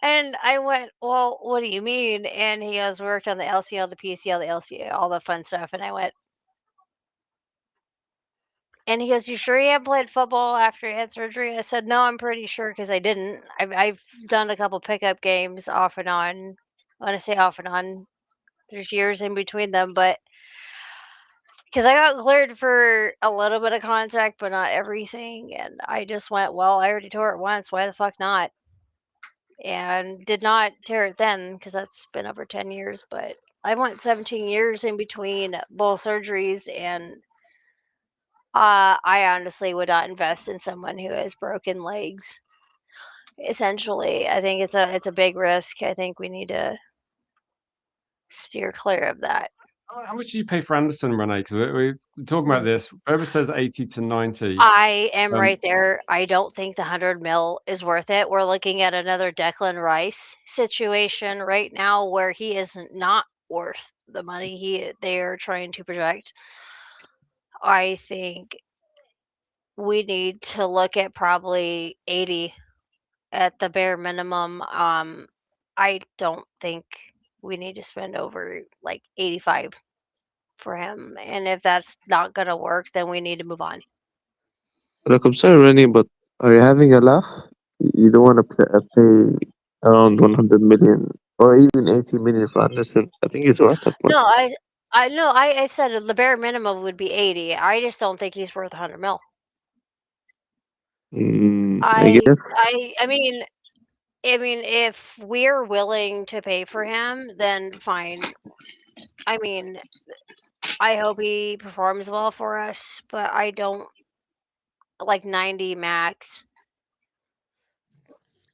And I went, well, what do you mean? And he goes, worked on the LCL, the PCL, the LCA, all the fun stuff. And I went, and he goes, "You sure you haven't played football after you had surgery?" I said, "No, I'm pretty sure because I didn't. I've done a couple pickup games off and on. When I say off and on, there's years in between them, but because I got cleared for a little bit of contact, but not everything. And I just went, well, I already tore it once. Why the fuck not?" And did not tear it then because that's been over 10 years. But I went 17 years in between both surgeries, and I honestly would not invest in someone who has broken legs. Essentially, I think it's a big risk. I think we need to steer clear of that. how much do you pay for Anderson, Renee? Because we're talking about Mm. this. Whoever says 80 to 90. I am Um, right there. I don't think the 100 mil is worth it. We're looking at another Declan Rice situation right now where he is not worth the money they are trying to project. I think we need to look at probably 80 at the bare minimum. I don't think we need to spend over like 85 for him. And if that's not gonna work, then we need to move on. Look, I'm sorry, Rennie, but are you having a laugh? You don't want to pay around 100 million or even 80 million for Anderson. I think he's worth that No, much. I know. I said the bare minimum would be 80. I just don't think he's worth 100 mil. I I guess. I mean, if we're willing to pay for him, then fine. I mean, I hope he performs well for us, but I don't like 90 max.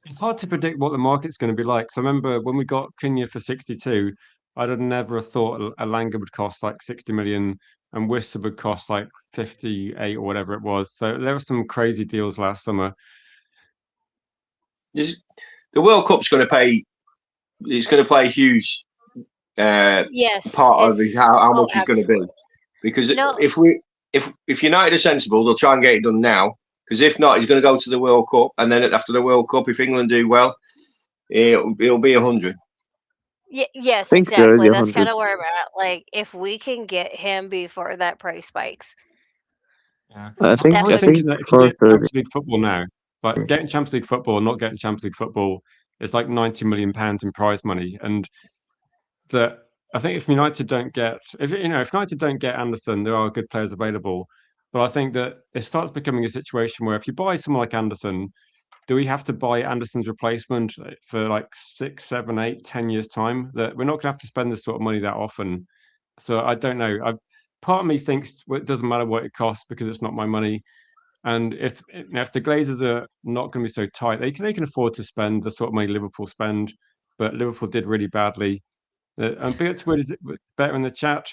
it's hard to predict what the market's going to be like. So I remember when we got Cunha for 62, I'd have never thought Alanga would cost like 60 million and Worcester would cost like 58 or whatever it was. So there were some crazy deals last summer. The World Cup's going to pay. It's going to play a huge Yes, part of it's how oh, much it's going to be. absolutely. Because No, if United are sensible, they'll try and get it done now. Because if not, he's going to go to the World Cup, and then after the World Cup, if England do well, it'll be 100. I yes, think they're already exactly. That's 100. kinda where I'm at. Like, if we can get him before that price spikes, Yeah. I that I think I was would think thinking that if you get Forest already. Champions League football now, like getting Champions League football, not getting Champions League football, It's like £90 million in prize money, and that I think if United don't get if United don't get Anderson, there are good players available. But I think that it starts becoming a situation where if you buy someone like Anderson, do we have to buy Anderson's replacement for like 6, 7, 8, 10 years time? That we're not going to have to spend this sort of money that often. So I don't know. Part of me thinks it doesn't matter what it costs because it's not my money. And if the Glazers are not going to be so tight, they can afford to spend the sort of money Liverpool spend. But Liverpool did really badly. And Big Up is better in the chat.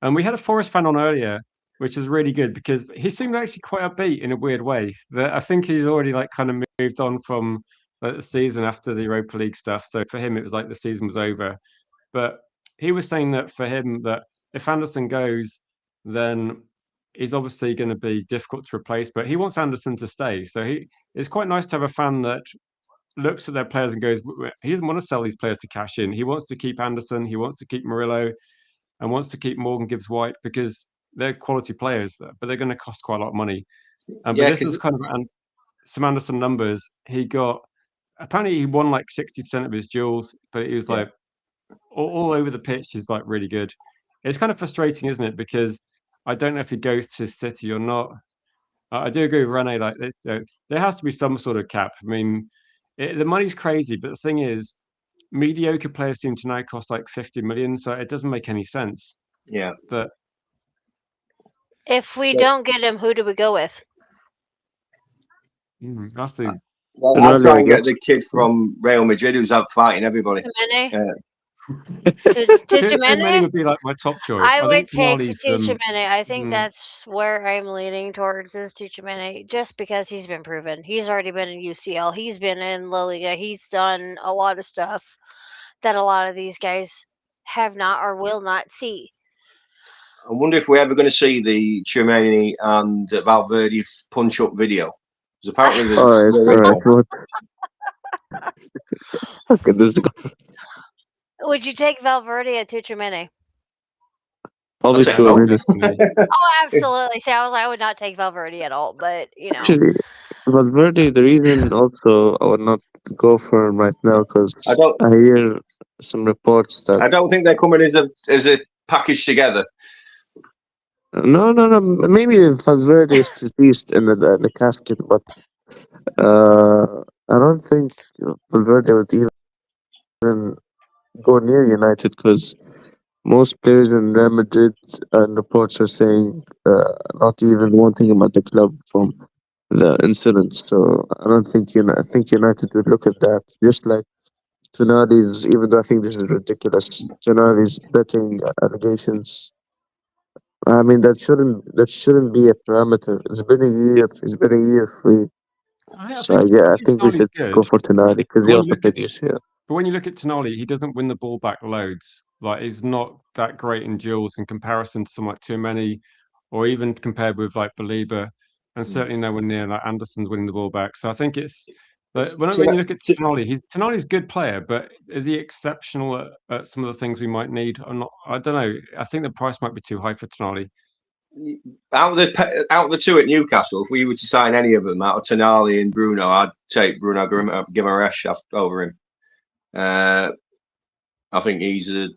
And we had a Forest fan on earlier, which is really good because he seemed actually quite upbeat in a weird way. That I think he's already like kind of moved on from the season after the Europa League stuff. So for him, it was like the season was over. But he was saying that for him, that if Anderson goes, then he's obviously going to be difficult to replace. But he wants Anderson to stay. So it's quite nice to have a fan that looks at their players and goes, he doesn't want to sell these players to cash in. He wants to keep Anderson. He wants to keep Murillo and wants to keep Morgan Gibbs White because they're quality players, but they're going to cost quite a lot of money. But Yeah, this is kind of some Anderson numbers. Apparently he won like 60% of his duels, but he was like all over the pitch. He's like really good. It's kind of frustrating, isn't it? Because I don't know if he goes to City or not. I do agree with Rene. Like there has to be some sort of cap. I mean, the money's crazy, but the thing is, mediocre players seem to now cost like 50 million, so it doesn't make any sense. yeah. But If we So, don't get him, who do we go with? that's the well, I'll Ronaldo, try I and get guess. the kid from Real Madrid who's out fighting everybody. Tchouaméni? Tchouaméni Tchouaméni? would be like my top choice. I I would think take Tonali's Tchouaméni. I think that's where I'm leaning towards is Tchouaméni, just because he's been proven. He's already been in UCL. He's been in La Liga. He's done a lot of stuff that a lot of these guys have not or will not see. I wonder if we're ever going to see the Tchouaméni and Valverde punch up video. Because apparently there's All right, there all is right. one. Okay, this is Would you take Valverde or Tchouaméni? probably take true. both. Really. Oh, absolutely. See, I would not take Valverde at all, but Actually, Valverde, the reason also I would not go for him right now I because don't. I hear some reports that I don't think they're coming as a package together. no. Maybe Valverde is deceased in the casket, but I don't think Valverde would even go near United because most players in Real Madrid and reports are saying not even wanting him at the club from the incidents. So I don't think I think United would look at that. Just like Tonali's, even though I think this is ridiculous, Tonali's betting allegations. I mean that shouldn't be a parameter. It's been a year. It's been a year free. I So think yeah, I I think think we Tonali's should go good. for Tonali because But he when you also look at played UCL. but when you look at Tonali, he doesn't win the ball back loads. Like he's not that great in duels in comparison to someone like Too Many, or even compared with like Belieber, and certainly nowhere near like Anderson's winning the ball back. So I think it's like when you look at Tonali's a good player, but is he exceptional at some of the things we might need? Or not? I don't know. I think the price might be too high for Tonali. Out of the two at Newcastle, if we were to sign any of them out of Tonali and Bruno, I'd take Bruno Guimaraes over him. I think he's a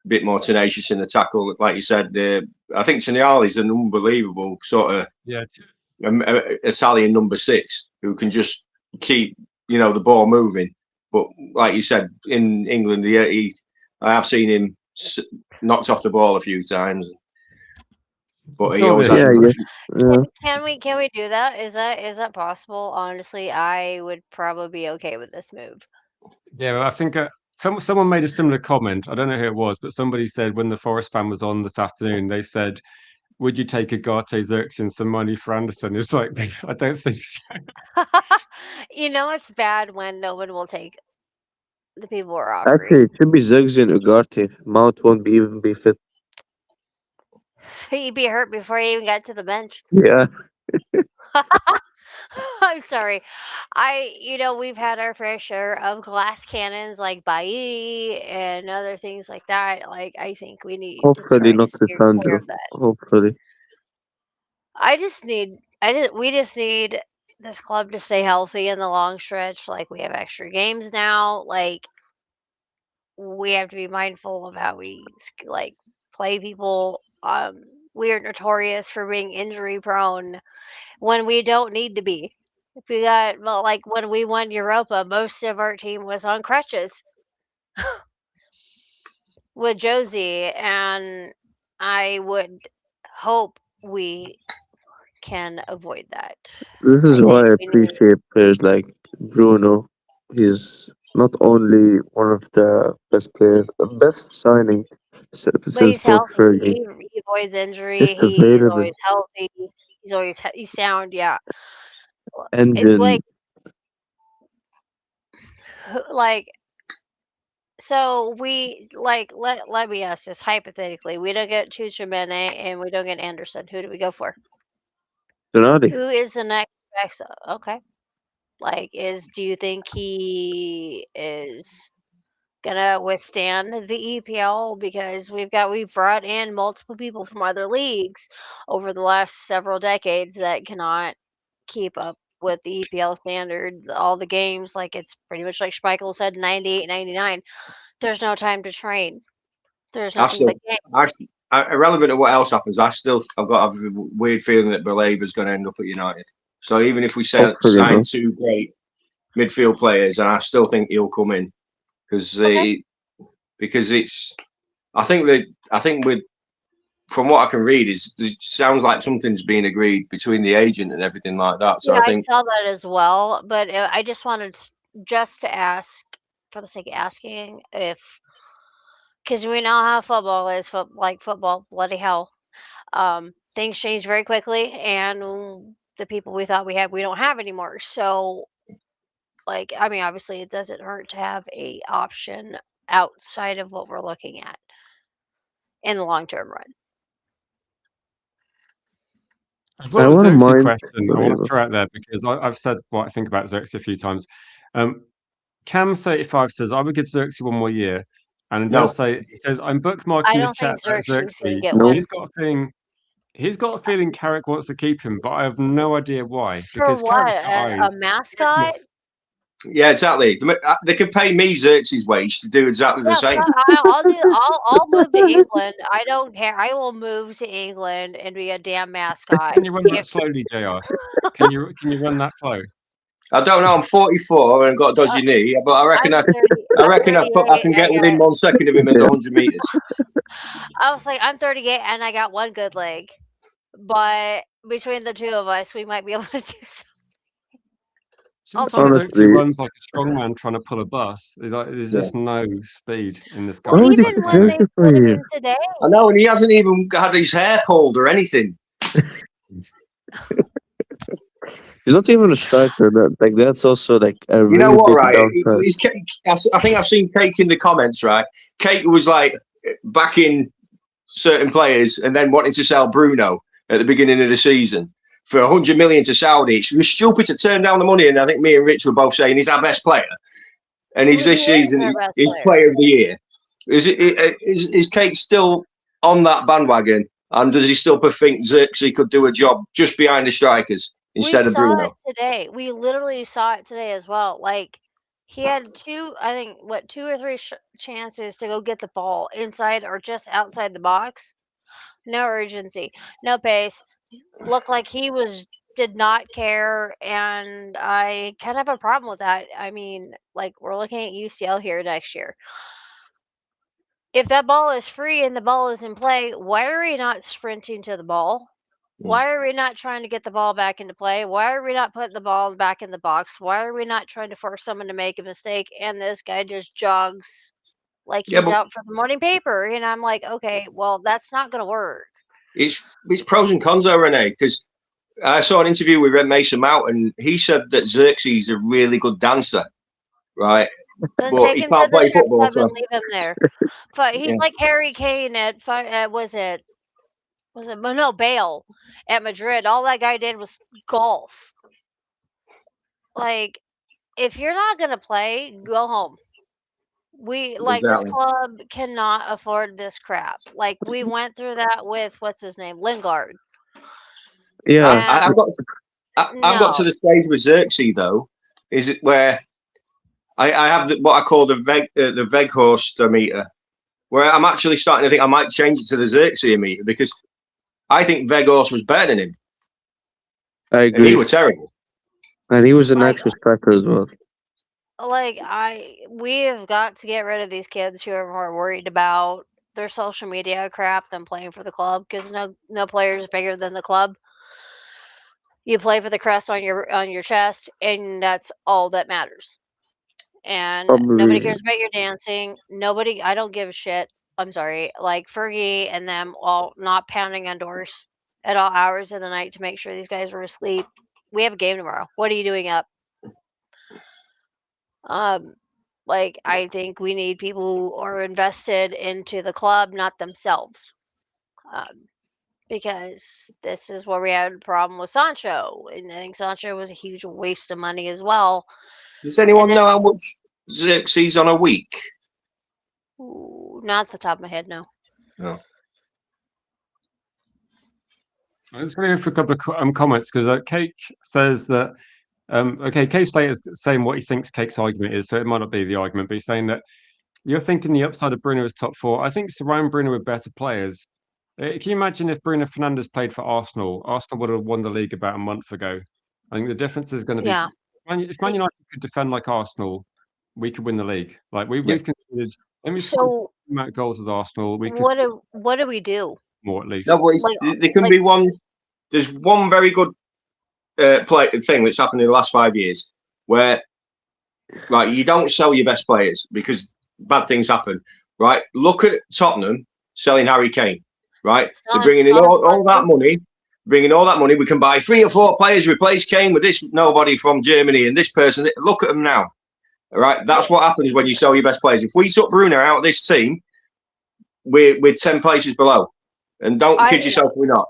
bit more tenacious in the tackle, like you said. I think Tonali's an unbelievable sort of Yeah, Italian number 6 who can just keep the ball moving. But like you said, in England, I have seen him knocked off the ball a few times. But he saw always this. had. Yeah. can we do that? Is that possible? Honestly, I would probably be okay with this move. Yeah, well, I think someone made a similar comment. I don't know who it was, but somebody said when the Forest fan was on this afternoon, they said, "Would you take Agate Xerxes some money for Anderson?" It's like I don't think so. It's bad when no one will take the people we're Actually, offering. it should be Zugzi and Ugarte. Mount won't even be fit. He'd be hurt before he even got to the bench. Yeah. I'm sorry. We've had our fair share of glass cannons like Bailly and other things like that. Like, I think we need to Hopefully try to not steer clear Lissandro. of that. Hopefully. We just need this club to stay healthy in the long stretch. Like, we have extra games now. Like, we have to be mindful of how we like play people. We are notorious for being injury prone when we don't need to be. If we got well, like when we won Europa, most of our team was on crutches with Josie, and I would hope we can avoid that. This I is why think I we need, appreciate players like Bruno. He's not only one of the best players, best signing but since he's post healthy. Fergie. He avoids injury. Just He's available always healthy. He's always he's sound. Yeah, it's engine. like so we like let me ask this hypothetically. We don't get Tuchemene and we don't get Anderson. Who do we go for? Tonali. Who is the next best? Okay. Like, do you think he is gonna withstand the EPL? Because we've brought in multiple people from other leagues over the last several decades that cannot keep up with the EPL standard. All the games, like it's pretty much like Schmeichel said, 98, 99. There's no time to train. There's I nothing still, but games. irrelevant of what else happens, I've got a weird feeling that Balaba's going to end up at United. So even if we Hopefully, sign bro. two great midfield players, and I still think he'll come in because Okay. it's. I think with from what I can read is it sounds like something's been agreed between the agent and everything like that. So Yeah, I I think saw that as well, but I just wanted just to ask, for the sake of asking, if because we know how football is, like football, bloody hell. Things change very quickly, and the people we thought we had, we don't have anymore. So, like, I mean, obviously, it doesn't hurt to have a option outside of what we're looking at in the long term run. I've I got a wouldn't Xerxes mind question I want to Baleba. throw out there because I've said what I think about Xerxes a few times. Cam35 says, I would give Xerxes one more year. And it does no. say, he says, I'm I bookmarking this don't chat think about Xerxes is going to Xerxes. get No, one. He's got a feeling Carrick wants to keep him, but I have no idea why. For Because what? Carrick's got A eyes. Carrick mascot? must, Yeah, exactly. They could pay me Xerxes wage to do exactly the Yeah, same. I'll move to England. I don't care. I will move to England and be a damn mascot. can you run that slowly, JR? Can you run that slow? I don't know. I'm 44 and got a Uh, dodgy knee, but I'm 30. I I'm reckon I 38. can get within 1 second of him at the yeah. 100 meters. I was like, I'm 38 and I got one good leg. But between the two of us, we might be able to do something. Sometimes Xerxes Honestly, runs like a strong man trying to pull a bus. There's Yeah. just no speed in this why guy. would he Even I don't when know. they play for put him you? in today, I know, and he hasn't even had his hair pulled or anything. He's not even a striker. That's also like a You know really what, big right? downside. I think I've seen Cake in the comments, right? Cake was like backing certain players and then wanting to sell Bruno at the beginning of the season for 100 million to Saudi. It was stupid to turn down the money, and I think me and Rich were both saying he's our best player, and he's he this is season our best he's player. player of the year. Is Cake still on that bandwagon? And does he still think Xerxes could do a job just behind the strikers We instead of saw it Bruno? today. We literally saw it today as well. Like, he had I think, what, two or three chances to go get the ball inside or just outside the box. No urgency, no pace. Looked like did not care, and I kind of have a problem with that. I mean, like, we're looking at UCL here next year. If that ball is free and the ball is in play, why are we not sprinting to the ball? Why are we not trying to get the ball back into play? Why are we not putting the ball back in the box? Why are we not trying to force someone to make a mistake? And this guy just jogs like Yeah, he's but out for the morning paper. And I'm like, okay, well, that's not going to work. it's pros and cons though, Renee, because I saw an interview with Red Mason Mount, and he said that Xerxes is a really good dancer, right? Then But take he him to can't the play strip football. club and So leave him there. He's yeah, like Harry Kane at, no, Bale at Madrid. All that guy did was golf. Like, if you're not going to play, go home. This exactly. club cannot afford this crap. Like, we went through that with what's his name, Lingard, Yeah, and I've got I've got to No, the stage with Xerxes though. Is it where I have what I call the Veghorst meter, where I'm actually starting to think I might change it to the Xerxes meter because I think Veghorst was better than him, I and he agree. was terrible. And he was an like actual striker as well. we have got to get rid of these kids who are more worried about their social media crap than playing for the club because no player is bigger than the club. You play for the crest on your chest, and that's all that matters. And nobody Probably. cares about your dancing. Nobody, I don't give a shit. I'm sorry, like Fergie and them all not pounding on doors at all hours of the night to make sure these guys were asleep. We have a game tomorrow. What are you doing up? Um, like I think we need people who are invested into the club, not themselves. Um, because this is where we had a problem with Sancho, and I think Sancho was a huge waste of money as well. Does And anyone then, know how much Xerxes on a week? ooh, not at the top of my head, no. No. I'm just going to go for a couple of comments because Cake says that okay, Kay Slater's saying what he thinks Cake's argument is, so it might not be the argument, but he's saying that you're thinking the upside of Bruno is top four. I think surround Bruno with better players. Can you imagine if Bruno Fernandes played for Arsenal? Arsenal would have won the league about a month ago. I think the difference is going to be Yeah. If Man United could defend like Arsenal, we could win the league. Like Yeah. we've conceded, let me score So the amount of goals as Arsenal. We could what do we do? more at No, least. but Like there can like be one. There's one very good thing that's happened in the last 5 years where right you don't sell your best players because bad things happen. Right, look at Tottenham selling Harry Kane. Right, they're bringing in Son all that Fonzie? money. Bringing all that money, we can buy 3 or 4 players, replace Kane with this nobody from Germany and this person. Look at them now. All right, that's what happens when you sell your best players. If we took Bruno out of this team, we're 10 places below. And don't kid I yourself, we're not.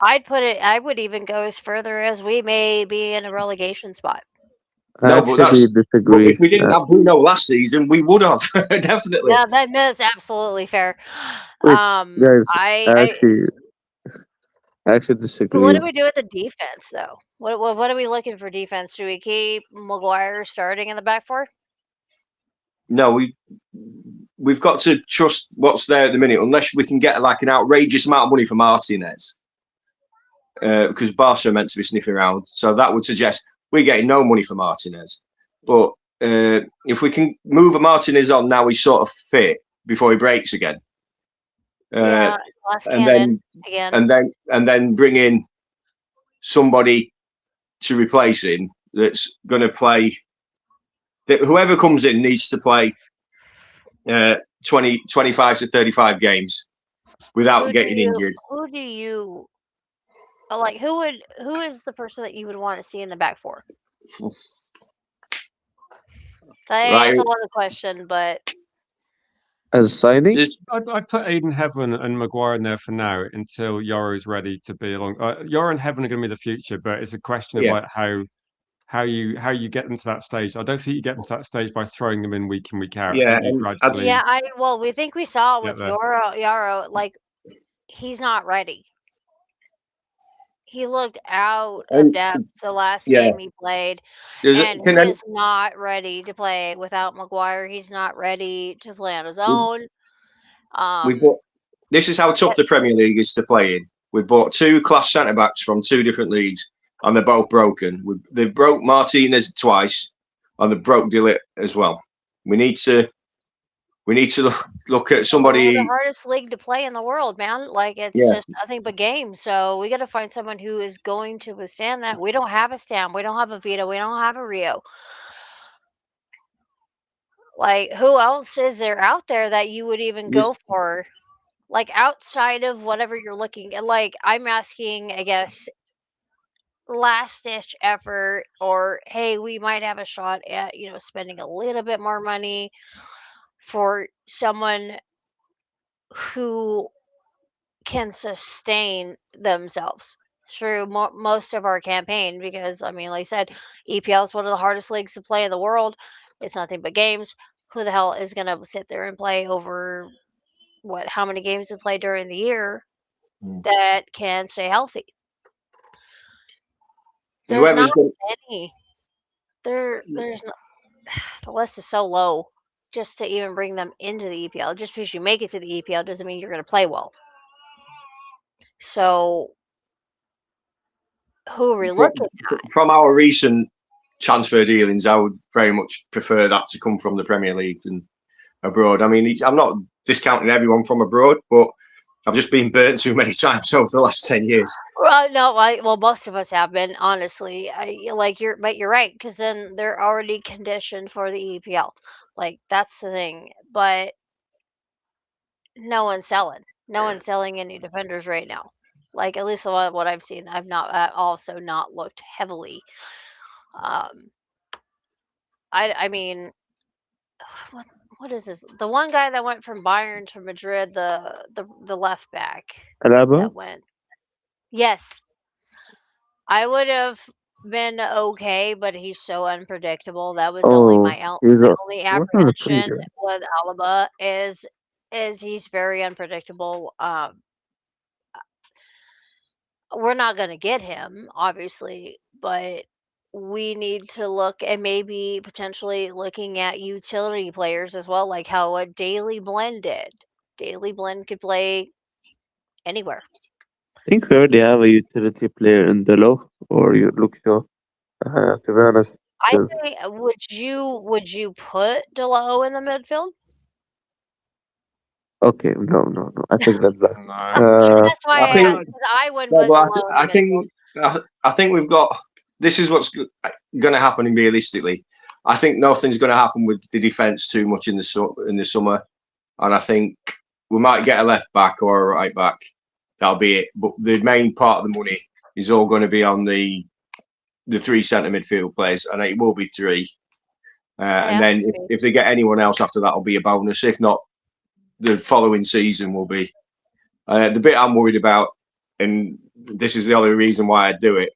I would even go as further as we may be in a relegation spot. I No, but actually but if disagree. we didn't have Bruno last season, we would have definitely. Yeah, that's absolutely fair. Wait, guys, I, I I actually, I actually what disagree. do we do with the defense though? What are we looking for defense? Do we keep Maguire starting in the back four? No, we've got to trust what's there at the minute, unless we can get like an outrageous amount of money for Martinez, because Barca are meant to be sniffing around. So that would suggest we're getting no money for Martinez. But if we can move a Martinez on now, he's sort of fit before he breaks again, Yeah, last and cannon then again. and then bring in somebody to replace him that's going to play. That whoever comes in needs to play 25 to 35 games without getting injured. Who do you like? Who is the person that you would want to see in the back four? Right? That's a lot of question, but As signing, I'd put Aiden Heaven and Maguire in there for now until Yoro's ready to be along. Yoro and Heaven are going to be the future, but it's a question of Yeah. like how you get them to that stage. I don't think you get them to that stage by throwing them in week out. I Yeah, think you and gradually we think we saw get with there. Yarrow, like he's not ready. He looked out of and depth the last yeah, game he played, there's and can he I, is not ready to play without Maguire. He's not ready to play on his we own. we Um, bought. This is how tough but the Premier League is to play in. We bought 2 class centre backs from 2 different leagues, and they're both broken. They've broke Martinez twice, and they broke Dillit as well. We need to look at we're the somebody. hardest league to play in the world, man. Like it's Yeah, just nothing but games. So we got to find someone who is going to withstand that. We don't have a Stam. We don't have a Vito. We don't have a Rio. Like who else is there out there that you would even go this for? Like outside of whatever you're looking at, like I'm asking, I guess, last ditch effort, or hey, we might have a shot at spending a little bit more money for someone who can sustain themselves through most of our campaign. Because I mean, like I said, EPL is one of the hardest leagues to play in the world. It's nothing but games. Who the hell is going to sit there and play over how many games we play during the year that can stay healthy? There's not whoever's going. any. There's no, the list is so low just to even bring them into the EPL. Just because you make it to the EPL doesn't mean you're going to play well. So who are we From, looking at? from our recent transfer dealings, I would very much prefer that to come from the Premier League than abroad. I mean, I'm not discounting everyone from abroad, but I've just been burnt too many times over the last 10 years. Well, no, well, most of us have been, honestly. But you're right, because then they're already conditioned for the EPL. Like that's the thing. But no one's selling. No one's selling any defenders right now. Like at least what I've seen, I've not also not looked heavily. Um, I mean, what what is this? The one guy that went from Bayern to Madrid, the left back Alaba? that went. Yes, I would have been okay, but he's so unpredictable. That was only Oh, my only what are the pretty apprehension good? with Alaba is he's very unpredictable. We're not going to get him, obviously, but we need to look and maybe potentially looking at utility players as well, like how a Daily Blend did. Daily Blend could play anywhere. I think we already have a utility player in the low, or you look so. To be honest, I because think would you put Delo in the midfield? okay, no, I take that back. No. Uh, That's why I I think, asked, 'cause I wouldn't no, put but Delo in the I midfield. think, I think we've got. This is what's going to happen realistically. I think nothing's going to happen with the defence too much in the summer, and I think we might get a left back or a right back. That'll be it. But the main part of the money is all going to be on the three centre midfield players, and it will be three. And Yeah, then maybe. if they get anyone else after that, will be a bonus. If not, the following season will be. The bit I'm worried about, and this is the other reason why I do it,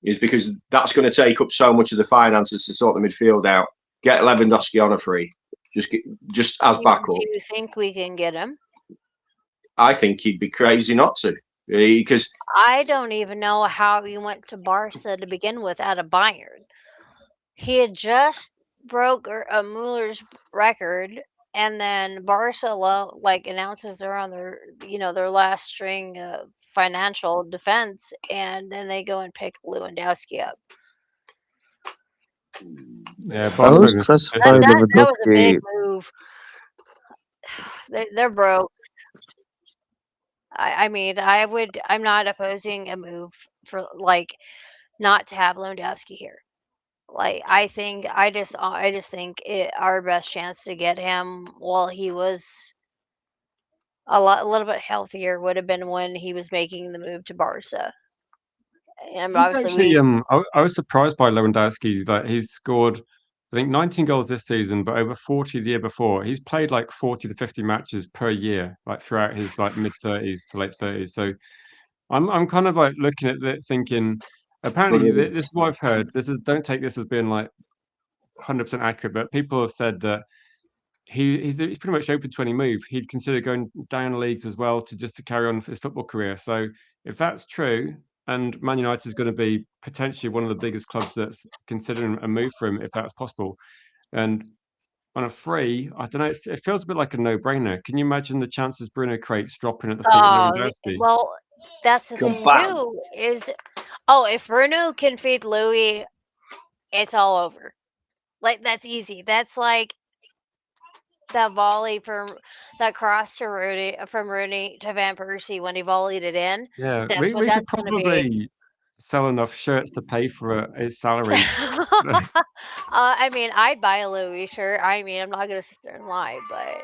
is because that's going to take up so much of the finances to sort the midfield out. Get Lewandowski on a free, just as Do backup. you think we can get him? I think he'd be crazy not to, because I don't even know how he went to Barca to begin with out of Bayern. He had just broke Muller's record, and then Barca announces they're on their last string of financial defense, and then they go and pick Lewandowski up. Yeah, I was Barcelona. That classifying that that was a big Lewandowski. move. They're broke. I mean, I'm not opposing a move for not to have Lewandowski here. Like I just think our best chance to get him while he was a little bit healthier would have been when he was making the move to Barca. And He's obviously actually I was surprised by Lewandowski that he's scored I think 19 goals this season, but over 40 the year before. He's played like 40 to 50 matches per year, like throughout his like mid 30s to late 30s. So I'm kind of like looking at it thinking apparently this is what I've heard. This is don't take this as being like 100% accurate, but people have said that he's pretty much open to any move. He'd consider going down leagues as well to carry on his football career. So if that's true, and Man United is going to be potentially one of the biggest clubs that's considering a move for him, if that's possible, and on a free, I don't know, it feels a bit like a no-brainer. Can you imagine the chances Bruno Crates dropping at the feet of Lewandowski? well, that's the thing bam. too is if Bruno can feed Louis, it's all over. Like that's easy. That's like that volley from that cross to Rooney from Rooney to Van Persie when he volleyed it in. Yeah, That's we what we could that's going to be. probably sell enough shirts to pay for his salary. I mean, I'd buy a Louis shirt. I mean, I'm not gonna sit there and lie, but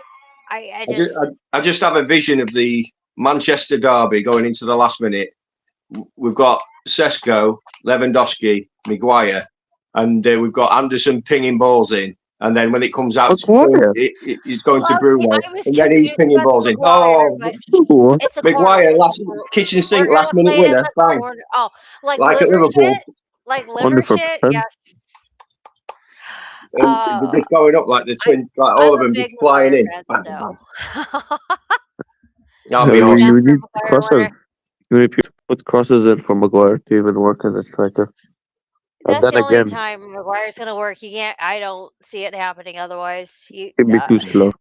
I just I just have a vision of the Manchester derby going into the last minute. We've got Sesko, Lewandowski, Maguire, and we've got Anderson pinging balls in. And then when it comes out, Maguire? he's going to well, see, Bruno, I was and then he's confused pinging about the balls in. Maguire, Oh, but What? it's a corner. Maguire, It's a last corner. kitchen We're sink, gonna last minute play it as winner, a bang, corner. Oh, like like at liver Liverpool. shit, like Only liver for shit. fun? Yes. And Uh, they're just going up like the I twin, like I'm all of a them big just flying Maguire in. fan, Bam, bam. so That'll be We, I'm down awesome. we for a need Maguire crosses. winner. We need to put crosses in for Maguire to even work as a striker. And That's then the only again, time McGuire's gonna work. You can't. I don't see it happening otherwise. he'd be too slow.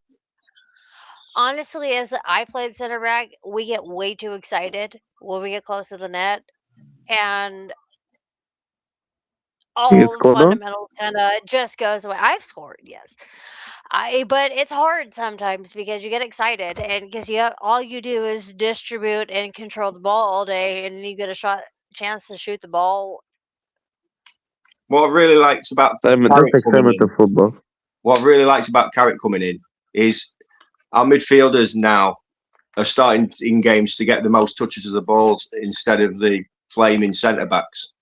Honestly, as I played center back, we get way too excited when we get close to the net, and He all the scored on. fundamentals kind of just goes away. I've scored, yes. But it's hard sometimes because you get excited and because all you do is distribute and control the ball all day, and you get a chance to shoot the ball. What I really liked about That's Carrick coming excitement in, of football. what I really liked about Carrick coming in is our midfielders now are starting in games to get the most touches of the balls instead of the flaming centre backs.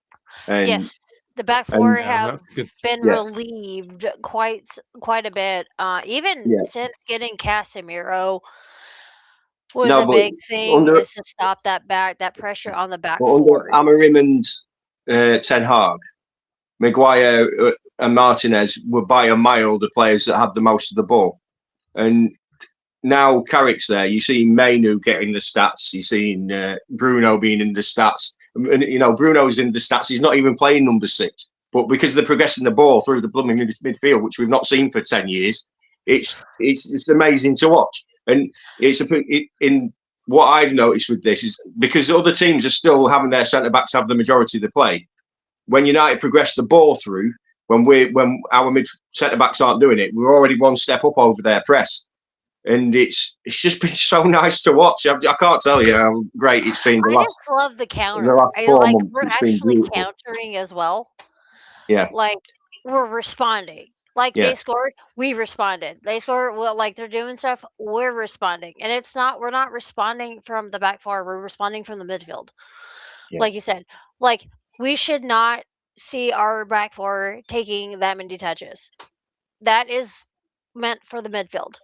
And Yes, the back four and Yeah, have that's good. been yeah, relieved quite a bit. Even yeah. since getting Casemiro was No, a but big thing under is to stop that pressure on the back but under four. Amorim and Ten Hag, Maguire and Martinez were by a mile the players that had the most of the ball. And now Carrick's there. You see Mainu getting the stats. You seen Bruno being in the stats. And Bruno's in the stats. He's not even playing number 6, but because they're progressing the ball through the blooming midfield, which we've not seen for 10 years, it's amazing to watch. And in what I've noticed with this is because other teams are still having their centre backs have the majority of the play. When United progress the ball through, when our mid centre backs aren't doing it, we're already one step up over their press. And it's just been so nice to watch. I can't tell you how great it's been I just love the the counter. last I 4 months. we're It's been actually beautiful. countering as well. Yeah, Like we're responding. Like yeah, they scored, we responded. They scored, well, like they're doing stuff, we're responding. And we're not responding from the back four, we're responding from the midfield. yeah. Like you said, like we should not see our back four taking that many touches. That is meant for the midfield.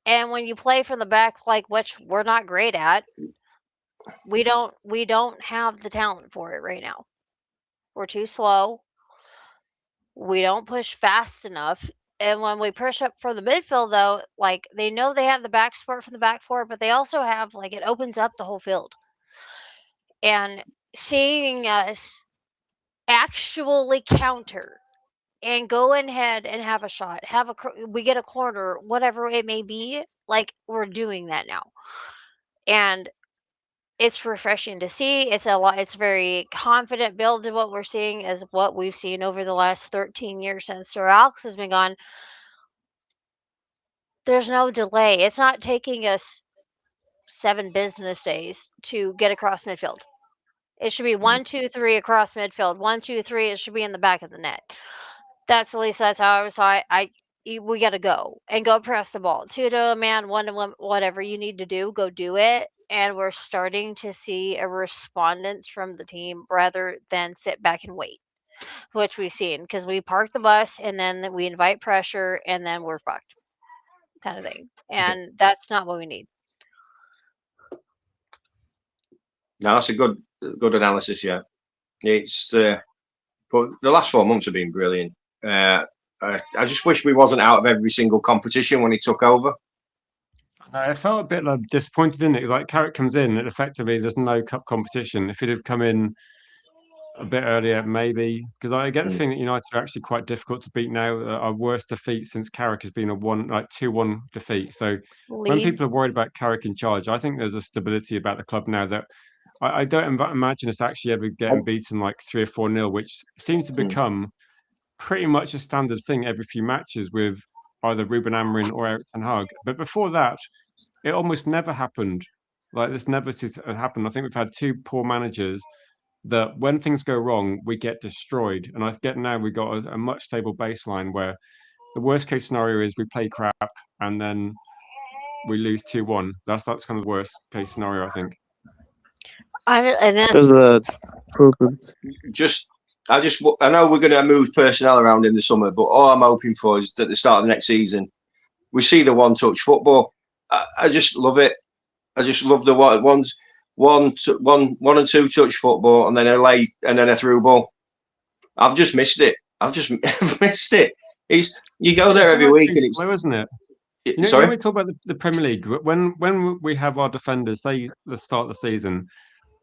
And when you play from the back, like which we're not great at, we don't have the talent for it right now. We're too slow. We don't push fast enough. And when we push up from the midfield, though, like they know they have the back support from the back four, but they also have like it opens up the whole field. And seeing us actually counter and go ahead and have a shot, we get a corner, whatever it may be, like we're doing that now. And it's refreshing to see. It's a lot. It's very confident build to what we're seeing as what we've seen over the last 13 years since Sir Alex has been gone. There's no delay. It's not taking us 7 business days to get across midfield. It should be 1, 2, 3 across midfield. 1, 2, 3. It should be in the back of the net. That's at least that's how I was. So we got to go and go press the ball. 2 to a man, 1 to 1, whatever you need to do, go do it. And we're starting to see a respondence from the team rather than sit back and wait, which we've seen because we park the bus and then we invite pressure and then we're fucked, kind of thing. And that's not what we need. No, that's a good analysis. Yeah, it's but the last 4 months have been brilliant. I just wish we wasn't out of every single competition when he took over. I felt a bit like disappointed, didn't it? Like Carrick comes in, and effectively there's no cup competition. If he'd have come in a bit earlier, maybe, because I get the thing that United are actually quite difficult to beat now. Our worst defeat since Carrick has been a 2-1 defeat. So when people Leeds. are worried about Carrick in charge, I think there's a stability about the club now that I don't imagine us actually ever getting beaten like 3 or 4-0, which seems to become pretty much a standard thing every few matches with either Ruben Amorim or Erik ten Hag. But before that, it almost never happened. Like this never happened. I think we've had 2 poor managers that when things go wrong, we get destroyed. And I get now we got a much stable baseline where the worst case scenario is we play crap and then we lose 2-1. That's kind of the worst case scenario, I think. And then There's a improvement. I know we're going to move personnel around in the summer, but all I'm hoping for is at the start of the next season, we see the one-touch football. I just love it. I just love the one and two touch football, and then a through ball. I've just missed it. I've just missed it. You go there every week, and it's slow, isn't it? sorry. When we talk about the Premier League, when we have our defenders, say the start of the season,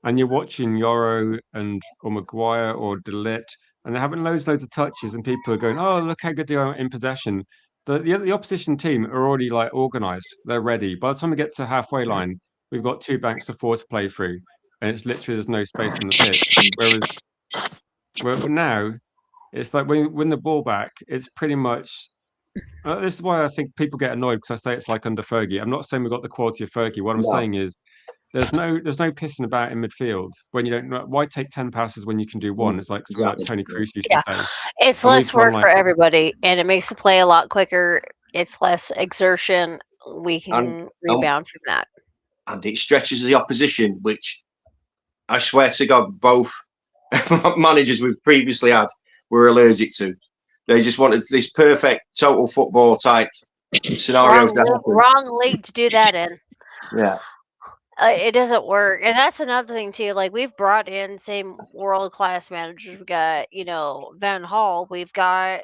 and you're watching Yoro or Maguire or De Ligt, and they're having loads of touches, and people are going, "Oh, look how good they are in possession." The opposition team are already like organised; they're ready. By the time we get to halfway line, we've got two banks of four to play through, and it's literally there's no space on the pitch. Where now it's like when you win the ball back, it's pretty much. This is why I think people get annoyed because I say it's like under Fergie. I'm not saying we've got the quality of Fergie. What I'm No, saying is there's no pissing about in midfield when you don't know why take 10 passes when you can do one. It's like something like exactly. Tony Cruz used to Yeah, say. it's And we've less gone work for like, everybody, and it makes the play a lot quicker. It's less exertion. We And can um, rebound from that. and it stretches the opposition, which I swear to God, both managers we've previously had were allergic to. They just wanted this perfect total football type scenarios to happen. Wrong league to do that in. Yeah, It doesn't work, and that's another thing too. Like we've brought in same world class managers. We got Van Hall. We've got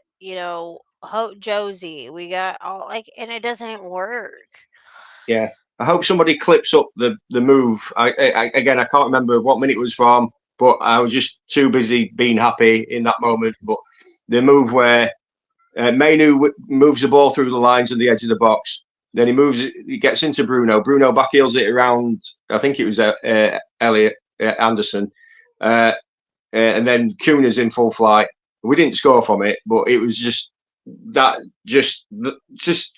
Josie. We got all and it doesn't work. yeah. I hope somebody clips up the move. Again, I can't remember what minute it was from, but I was just too busy being happy in that moment. But the move where Mainu moves the ball through the lines and the edge of the box. Then he gets into Bruno. Bruno back heels it around. I think it was Elliot Anderson, and then Kuhn in full flight. We didn't score from it, but it was just that. Just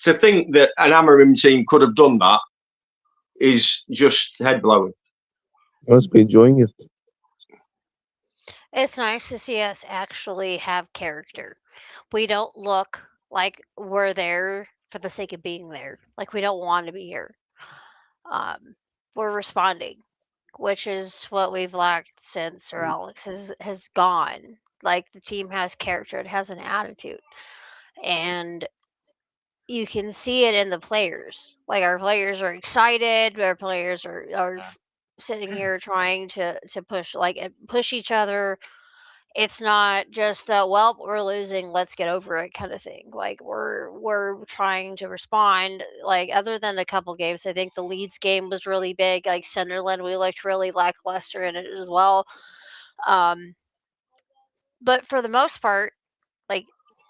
to think that an Amorim team could have done that is just head blowing. Must be enjoying it. It's nice to see us actually have character. We don't look like we're there for the sake of being there. Like we don't want to be here. Um, we're responding, which is what we've lacked since Sir Alex has gone. Like the team has character, it has an attitude, and you can see it in the players. Like our players are excited. Our players are sitting here trying to push each other. It's not just well, we're losing, let's get over it kind of thing. Like we're trying to respond. Like other than a couple games, I think the Leeds game was really big. Like Sunderland, we looked really lackluster in it as well. Um, but for the most part, like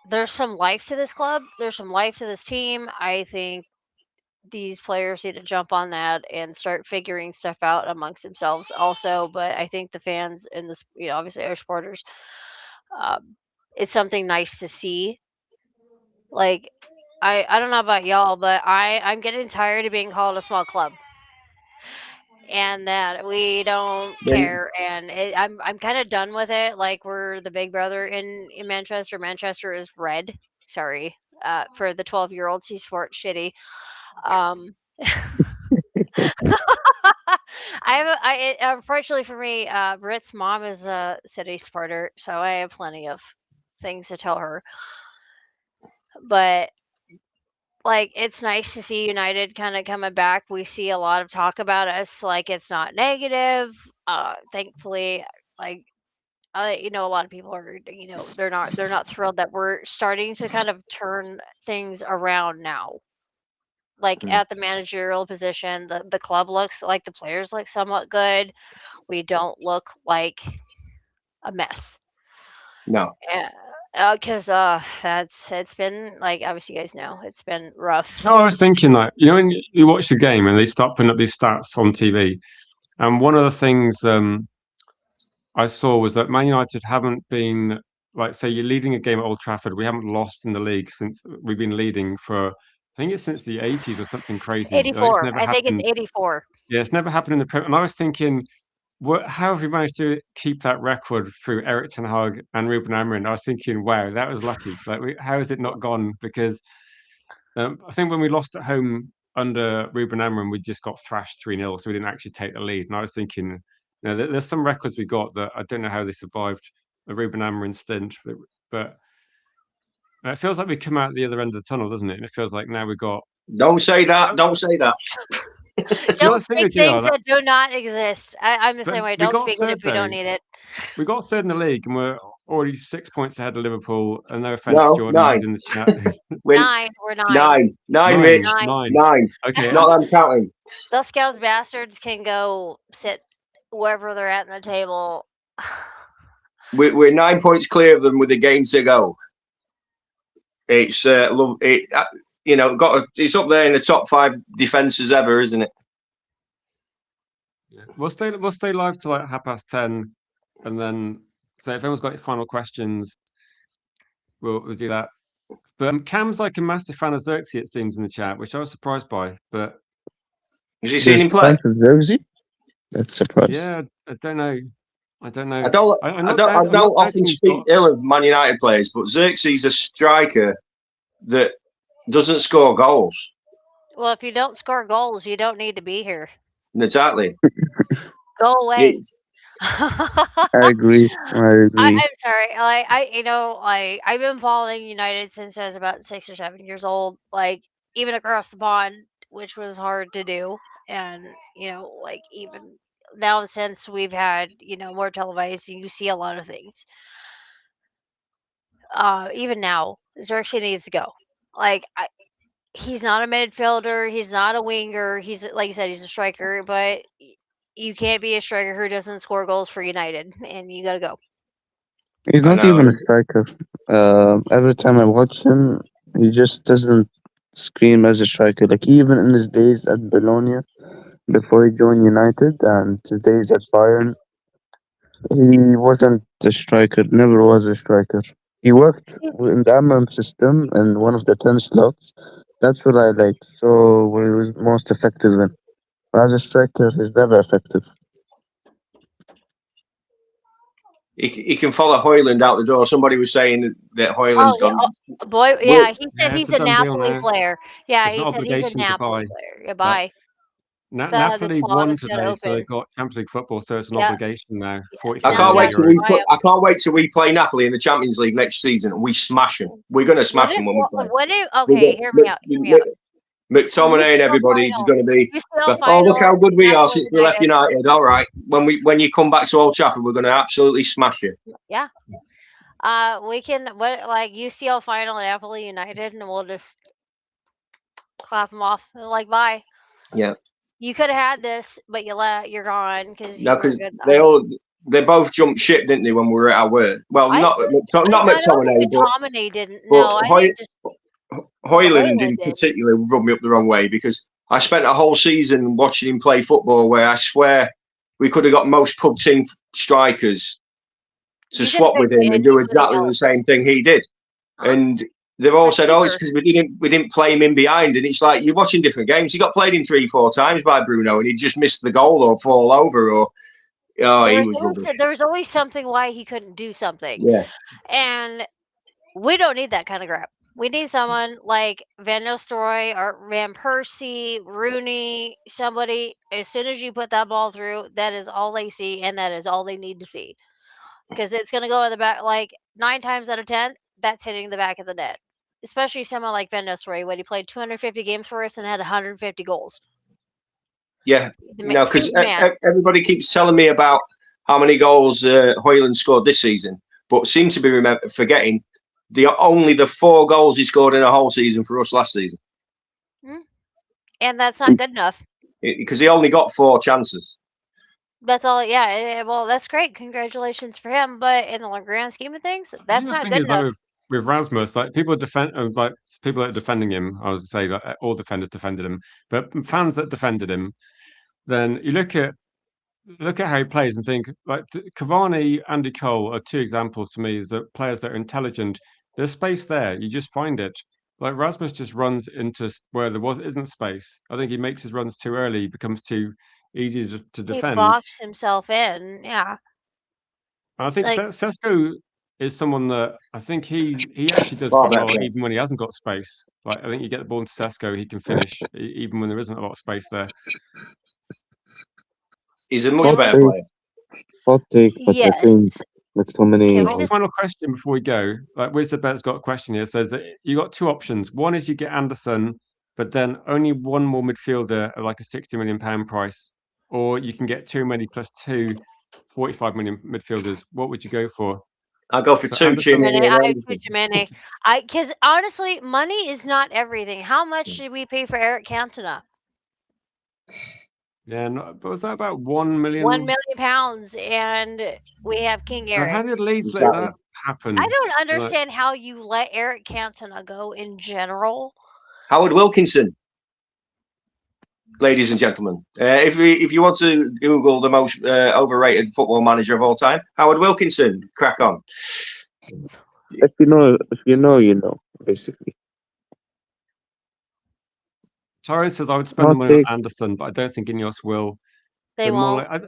there's some life to this club. There's some life to this team. I think these players need to jump on that and start figuring stuff out amongst themselves also. But I think the fans and this, obviously our supporters, um, it's something nice to see. Like I don't know about y'all, but I'm getting tired of being called a small club and that we don't Then care. And I'm kind of done with it. Like we're the big brother in Manchester. Manchester is red. Sorry, for the 12-year-olds who support shitty. Um, unfortunately for me, Britt's mom is a City supporter, so I have plenty of things to tell her. But like, it's nice to see United kind of coming back. We see a lot of talk about us, like it's not negative. Thankfully, like a lot of people are, they're not thrilled that we're starting to kind of turn things around now. Like mm, at the managerial position, the club looks like the players look somewhat good. We don't look like a mess. no, Yeah, because it's been like obviously you guys know it's been rough. no, I was thinking like, when you watch the game and they start putting up these stats on TV, and one of the things I saw was that Man United haven't been like, say, you're leading a game at Old Trafford. We haven't lost in the league since we've been leading for, I think it's since the 80s or something crazy. Like, it's 84. never I think it's happened. 84. Yeah, it's never happened in the Premier. And I was thinking, how have we managed to keep that record through Eric Ten Hag and Ruben Amorim? I was thinking, wow, that was lucky. Like, how has it not gone? Because I think when we lost at home under Ruben Amorim, we just got thrashed 3-0, so we didn't actually take the lead. And I was thinking, there's some records we got that I don't know how they survived the Ruben Amorim stint, but it feels like we come out the other end of the tunnel, doesn't it? And it feels like now we've got. don't say that. Don't say that. You know, Don't the thing speak with you things are that, that do not exist. I'm the but same way. we Don't got speak it third if you though. don't need it. We got third in the league, and we're already 6 points ahead of Liverpool. And no offense, No, Jordan, nine. who's in the chat. Win 9. We're 9. nine, Nine, Rich. 9. nine. Nine. Okay, Not that I'm counting. Those scouts bastards can go sit wherever they're at in the table. we're 9 points clear of them with a game to go. It's it's up there in the top 5 defenses ever, isn't it? Yeah. We'll stay live till like 10:30, and then so if anyone's got any final questions, we'll do that. But Cam's like a massive fan of Xerxes, it seems, in the chat, which I was surprised by. But Has he seen him play? That's surprise. yeah, I don't know. I don't often speak ill of Man United players, but Xerxes is a striker that doesn't score goals. Well, if you don't score goals, you don't need to be here. Exactly. Go away. I agree. I'm sorry. Like I've been following United since I was about 6 or 7 years old. Like even across the pond, which was hard to do, and like even now since we've had more televised, you see a lot of things. Even now, Xerxes needs to go. Like he's not a midfielder. He's not a winger. He's like you said, he's a striker. But you can't be a striker who doesn't score goals for United, and you got to go. He's not even a striker. Every time I watch him, he just doesn't scream as a striker. Like even in his days at Bologna, before he joined United, and his days at Bayern, he wasn't a striker. Never was a striker. He worked in the Amram system in one of the 10 slots. That's what I liked. So where he was most effective in. But as a striker, he's never effective. He can follow Højlund out the door. Somebody was saying that Højlund's gone. Boy, yeah, he said he's a Napoli player. Yeah, he said he's a Napoli player. Yeah, bye. Napoli won today, so they got Champions League football, so it's an obligation now. I can't wait till we play Napoli in the Champions League next season and we smash them. We're going to smash them when we play. Okay, hear me out. McTominay and everybody is going to be. Oh, look how good we are since we left United. All right, when you come back to Old Trafford, we're going to absolutely smash you. Yeah, we can UCL final Napoli United, and we'll just clap them off like bye. Yeah. You could have had this, but you're gone because they both jumped ship, didn't they? When we were at our work. Well, not McTominay, but McTominay didn't. No, Højlund in particular rubbed me up the wrong way because I spent a whole season watching him play football where I swear we could have got most pub team strikers to swap with him and do exactly the same thing he did. And they've all said, "Oh, it's because we didn't play him in behind." And it's like you're watching different games. He got played in 3-4 times by Bruno, and he just missed the goal or fall over or. Oh, he was rubbish. There was always something why he couldn't do something. Yeah. And we don't need that kind of crap. We need someone like Van Nistelrooy or Van Persie, Rooney, somebody. As soon as you put that ball through, that is all they see, and that is all they need to see. Because it's going to go in the back, like 9 times out of 10, that's hitting the back of the net. Especially someone like Van Nistelrooy, when he played 250 games for us and had 150 goals. Yeah, because everybody keeps telling me about how many goals Højlund scored this season, but seem to be forgetting only the 4 goals he scored in a whole season for us last season. And that's not good enough. Because he only got 4 chances. That's all. Yeah. Well, that's great. Congratulations for him. But in the grand scheme of things, that's not good enough. Like with Rasmus, like people that are defending him. I was going to say all defenders defended him, but fans that defended him. Then you look at how he plays and think like Cavani, Andy Cole are 2 examples to me that players that are intelligent. There's space there. You just find it. Like Rasmus just runs into where there isn't space. I think he makes his runs too early. He becomes too easy to defend. He boxed himself in. Yeah. I think Sesko is someone that I think he actually does quite well even when he hasn't got space. Like I think you get the ball into Sesko, he can finish even when there isn't a lot of space there. He's a much better player. Hot take, but I think McTominay. Final question before we go. Like Wizardbet's got a question here. Says that you got 2 options. One is you get Anderson, but then only one more midfielder at like a £60 million price, or you can get too many plus 2 45 million midfielders. What would you go for? I'll go for 2 Chimene. Because honestly, money is not everything. How much did we pay for Eric Cantona? Yeah, but was that about 1 million? £1 million, and we have King How Eric. did Leeds let Exactly. that happen? I don't Like, understand how you let Eric Cantona go in general. Howard Wilkinson, ladies and gentlemen. If you want to Google the most overrated football manager of all time, Howard Wilkinson. Crack on. If you know, you know. Basically, Torres says I would spend the hot money on take. Anderson, but I don't think Ineos will. They They're more won't. like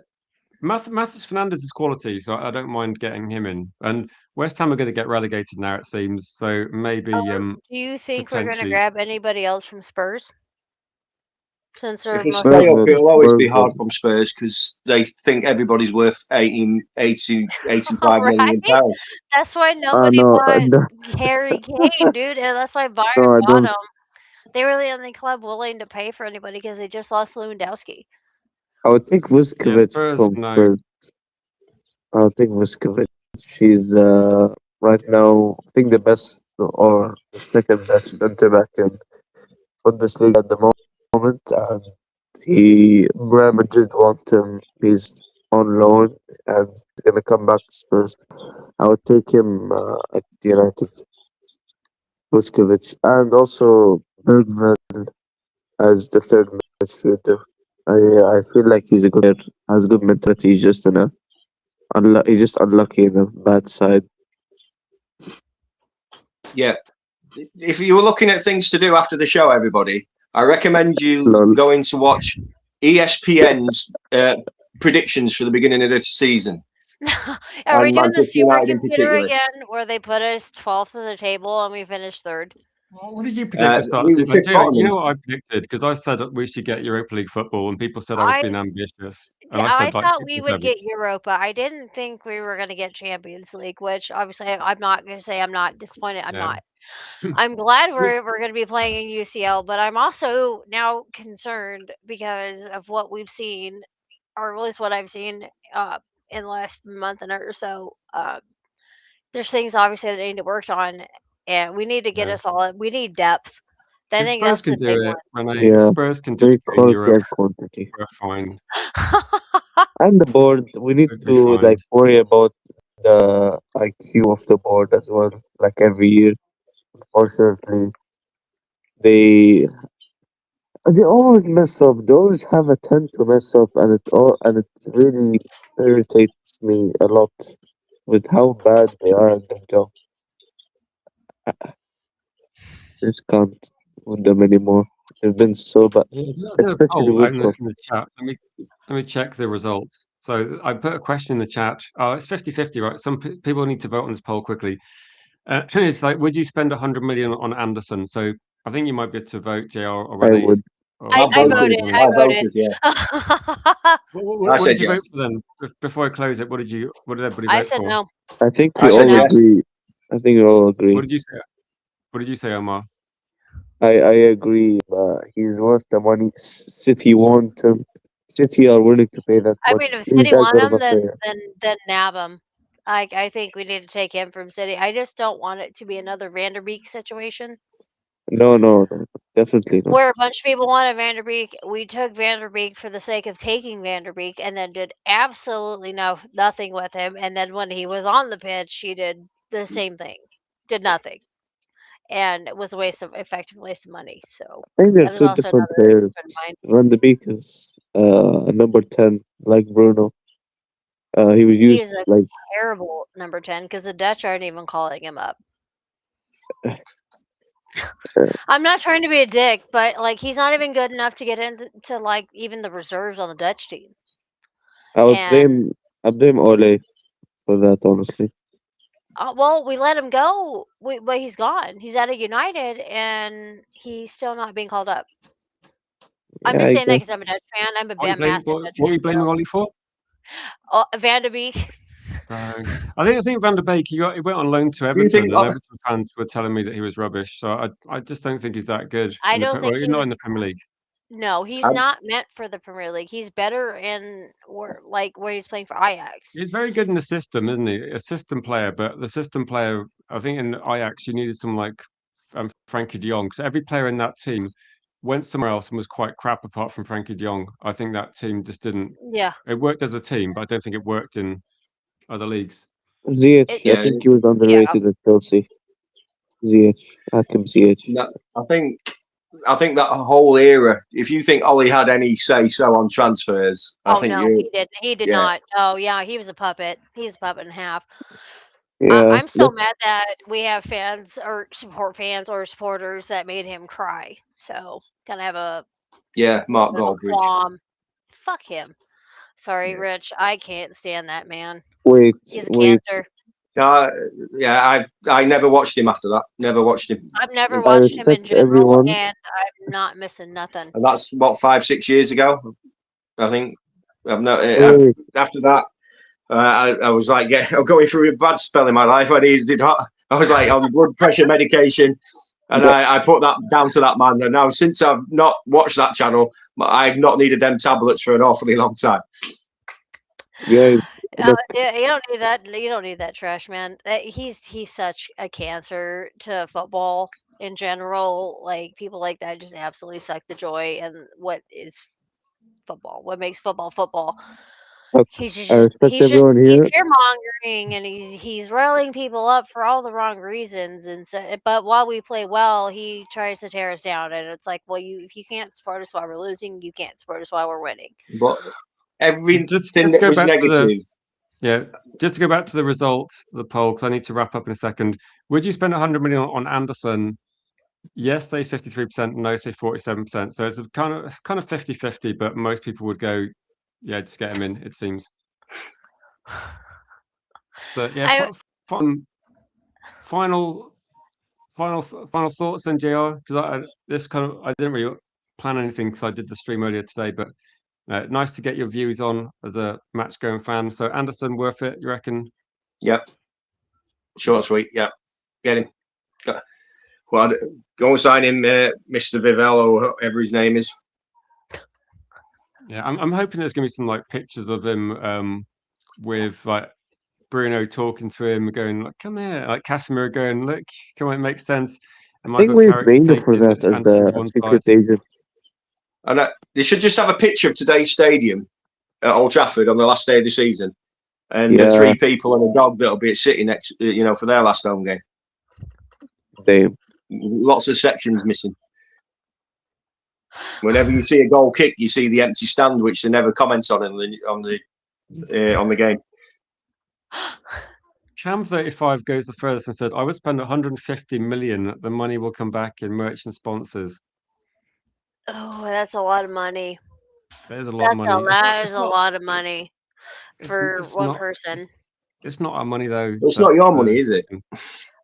Matheus Fernandes is quality, so I don't mind getting him in. And West Ham are going to get relegated now, it seems. So maybe Do you think we're going to potentially, grab anybody else from Spurs? Since If they're they most stay up, likely. Bergwijn, it'll always be hard Bergwijn. from Spurs because they think everybody's worth 18, 80, 85 Right? million pounds. That's why nobody No, bought Harry Kane, dude. And that's why Bayern no, I bought don't. him. They were the only club willing to pay for anybody because they just lost Lewandowski. I would take yeah, Vuskovic Spurs, from no. Spurs. I would take Vuskovic. She's right now, I think the best or the second best center back in Bundesliga at the moment, and Real Madrid want him. He's on loan and gonna come back to Spurs. I would take him at United, Vuskovic, and also Bergvall as the third midfielder. I feel like he's a good player, has good mentality. He's just he's just unlucky in a bad side. Yeah. If you were looking at things to do after the show, everybody, I recommend you Lol. going to watch ESPN's predictions for the beginning of this season Are we and doing the Manchester United in supercomputer particular. again where they put us 12th in the table and we finished third? What did you predict at the start of the We were season? fifth bottom. You know what I predicted? Because I said that we should get Europa League football, and people said I was I being ambitious. And Yeah, I I said like thought six we or would seven. get Europa. I didn't think we were going to get Champions League, which obviously I'm not going to say I'm not disappointed. I'm Yeah. not. I'm glad we're going to be playing in UCL, but I'm also now concerned because of what we've seen, or at least what I've seen in the last month and or so. There's things obviously that need to work on, and we need to get Yeah. us all. We need depth. I If think Spurs that's can the do big it, Renee, if Yeah, Spurs can do great it in quality Europe, and quantity. we're fine. one. And the board, we need We'll be to fine. worry about the IQ of the board as well. Like every year, unfortunately, they they always mess up. They always have a tend to mess up, and it really irritates me a lot with how bad they are at their job. I just can't with them anymore. They've been so bad, Yeah, I did a especially poll out with in the chat. Let me check the results. So I put a question in the chat. Oh, it's 50-50, right? Some people need to vote on this poll quickly. It's like, would you spend 100 million on Anderson? So I think you might be able to vote, JR or I Renee, would. or I, I I Omar. voted. voted. Tell me. I I voted. voted, yeah. What, I what did said you vote yes. for then? Before I close it, what did everybody I vote said for? no. I think I we said all yes. agree. I think we all What agree. did you say? What did you say, Omar? I agree. He's worth the money. City want him. City are willing to pay that I mean, much. if He's City that want good of him, a then player. nab him. I think we need to take him from City. I just don't want it to be another Vanderbeek situation No, no, no, definitely not. where a bunch of people wanted Vanderbeek. We took Vanderbeek for the sake of taking Vanderbeek, and then did absolutely nothing with him. And then when he was on the pitch, he did the same thing, did nothing, and it was a effective waste of money. So I think they're that is two also different another thing to players. keep in mind. Van de Beek is a number 10, like Bruno. He was He used is a like terrible number 10 because the Dutch aren't even calling him up. uh, I'm not trying to be a dick, but like he's not even good enough to get into like even the reserves on the Dutch team. I would And I blame Ole for that, honestly. well, we let him go, but he's gone. He's at a United, and he's still not being called up. I'm Yeah, just I saying that guess. because I'm a Dutch fan. I'm a What are you blaming? massive Dutch What are fan. you blaming So Ollie for? Van de Beek. I think Van der Beek he went on loan to Do you think? Everton, and Everton fans were telling me that he was rubbish. So I just don't think he's that good I in the don't think he not was. in the Premier League. No, he's I, not meant for the Premier League. He's better in where he's playing for Ajax. He's very good in the system, isn't he? A system player, but the system player, I think in Ajax you needed someone like Frankie De Jong. So every player in that team went somewhere else and was quite crap apart from Frankie de Jong. I think that team just didn't. Yeah. It worked as a team, but I don't think it worked in other leagues. It, ZH, I Yeah, think he was yeah. underrated at Chelsea. ZH, Hakim ZH. that, I think that whole era. If you think Ollie had any say so on transfers, I Oh think no, you. he did. He did Yeah, not. Oh yeah, he was a puppet. He was a puppet and a half. Yeah, I'm so that's mad that we have fans or support fans or supporters that made him cry. So kind of have a yeah, little Mark bit of a Goldbridge. qualm. Fuck him. Sorry, Yeah. Rich. I can't stand that man. wait, He's a wait. cancer. Uh, yeah, I never watched him after that. Never watched him, I've never I watched him in respect general, everyone. and I'm not missing nothing. and that's what 5 6 years ago. I think I've not. Wait, After that, I was like, I'm going through a bad spell in my life. I needed. I was like on blood pressure medication, and but I put that down to that man. And now since I've not watched that channel, I've not needed them tablets for an awfully long time. guys, look, Yeah, you don't need that. You don't need that trash man. He's such a cancer to football in general. Like people like that just absolutely suck the joy and what is football. What makes football football? look, I respect everyone He's here. fear mongering and he's riling people up for all the wrong reasons. And so, but while we play well, he tries to tear us down. And it's like, well, you if you can't support us while we're losing, you can't support us while we're winning. But everything Just to that go was back to the negative, yeah, just to go back to the results, the poll, because I need to wrap up in a second. Would you spend 100 million on Anderson? Yes, say 53%, no, say 47%. So it's kind of 50-50, but most people would go, yeah, just get him in, it seems. But yeah, I final final thoughts then, JR, because I didn't really plan anything because I did the stream earlier today, but nice to get your views on as a match going fan. So Anderson, worth it, you reckon? yep, short and sweet, yep, get him. Well, go and sign him, Mr. Vivell or whatever his name is. Yeah, I'm hoping there's gonna be some like pictures of him with like Bruno talking to him, going like, "Come here," like Casemiro going, "Look, come on, it makes sense." And I think Michael we have Carrick's Maino for taking that as Anderson to the one secret side. agent. And they should just have a picture of today's stadium at Old Trafford on the last day of the season, and the Yeah, 3 people and a dog that'll be at City next, for their last home game. they. Lots of sections missing. Whenever you see a goal kick, you see the empty stand, which they never comment on on the game. Cam35 goes the furthest and said, "I would spend 150 million. The money will come back in merch and sponsors." Oh, that's a lot of money. There's a lot of money. That is a lot of money for It's one not. person. It's not our money though. It's not That's your money, is it?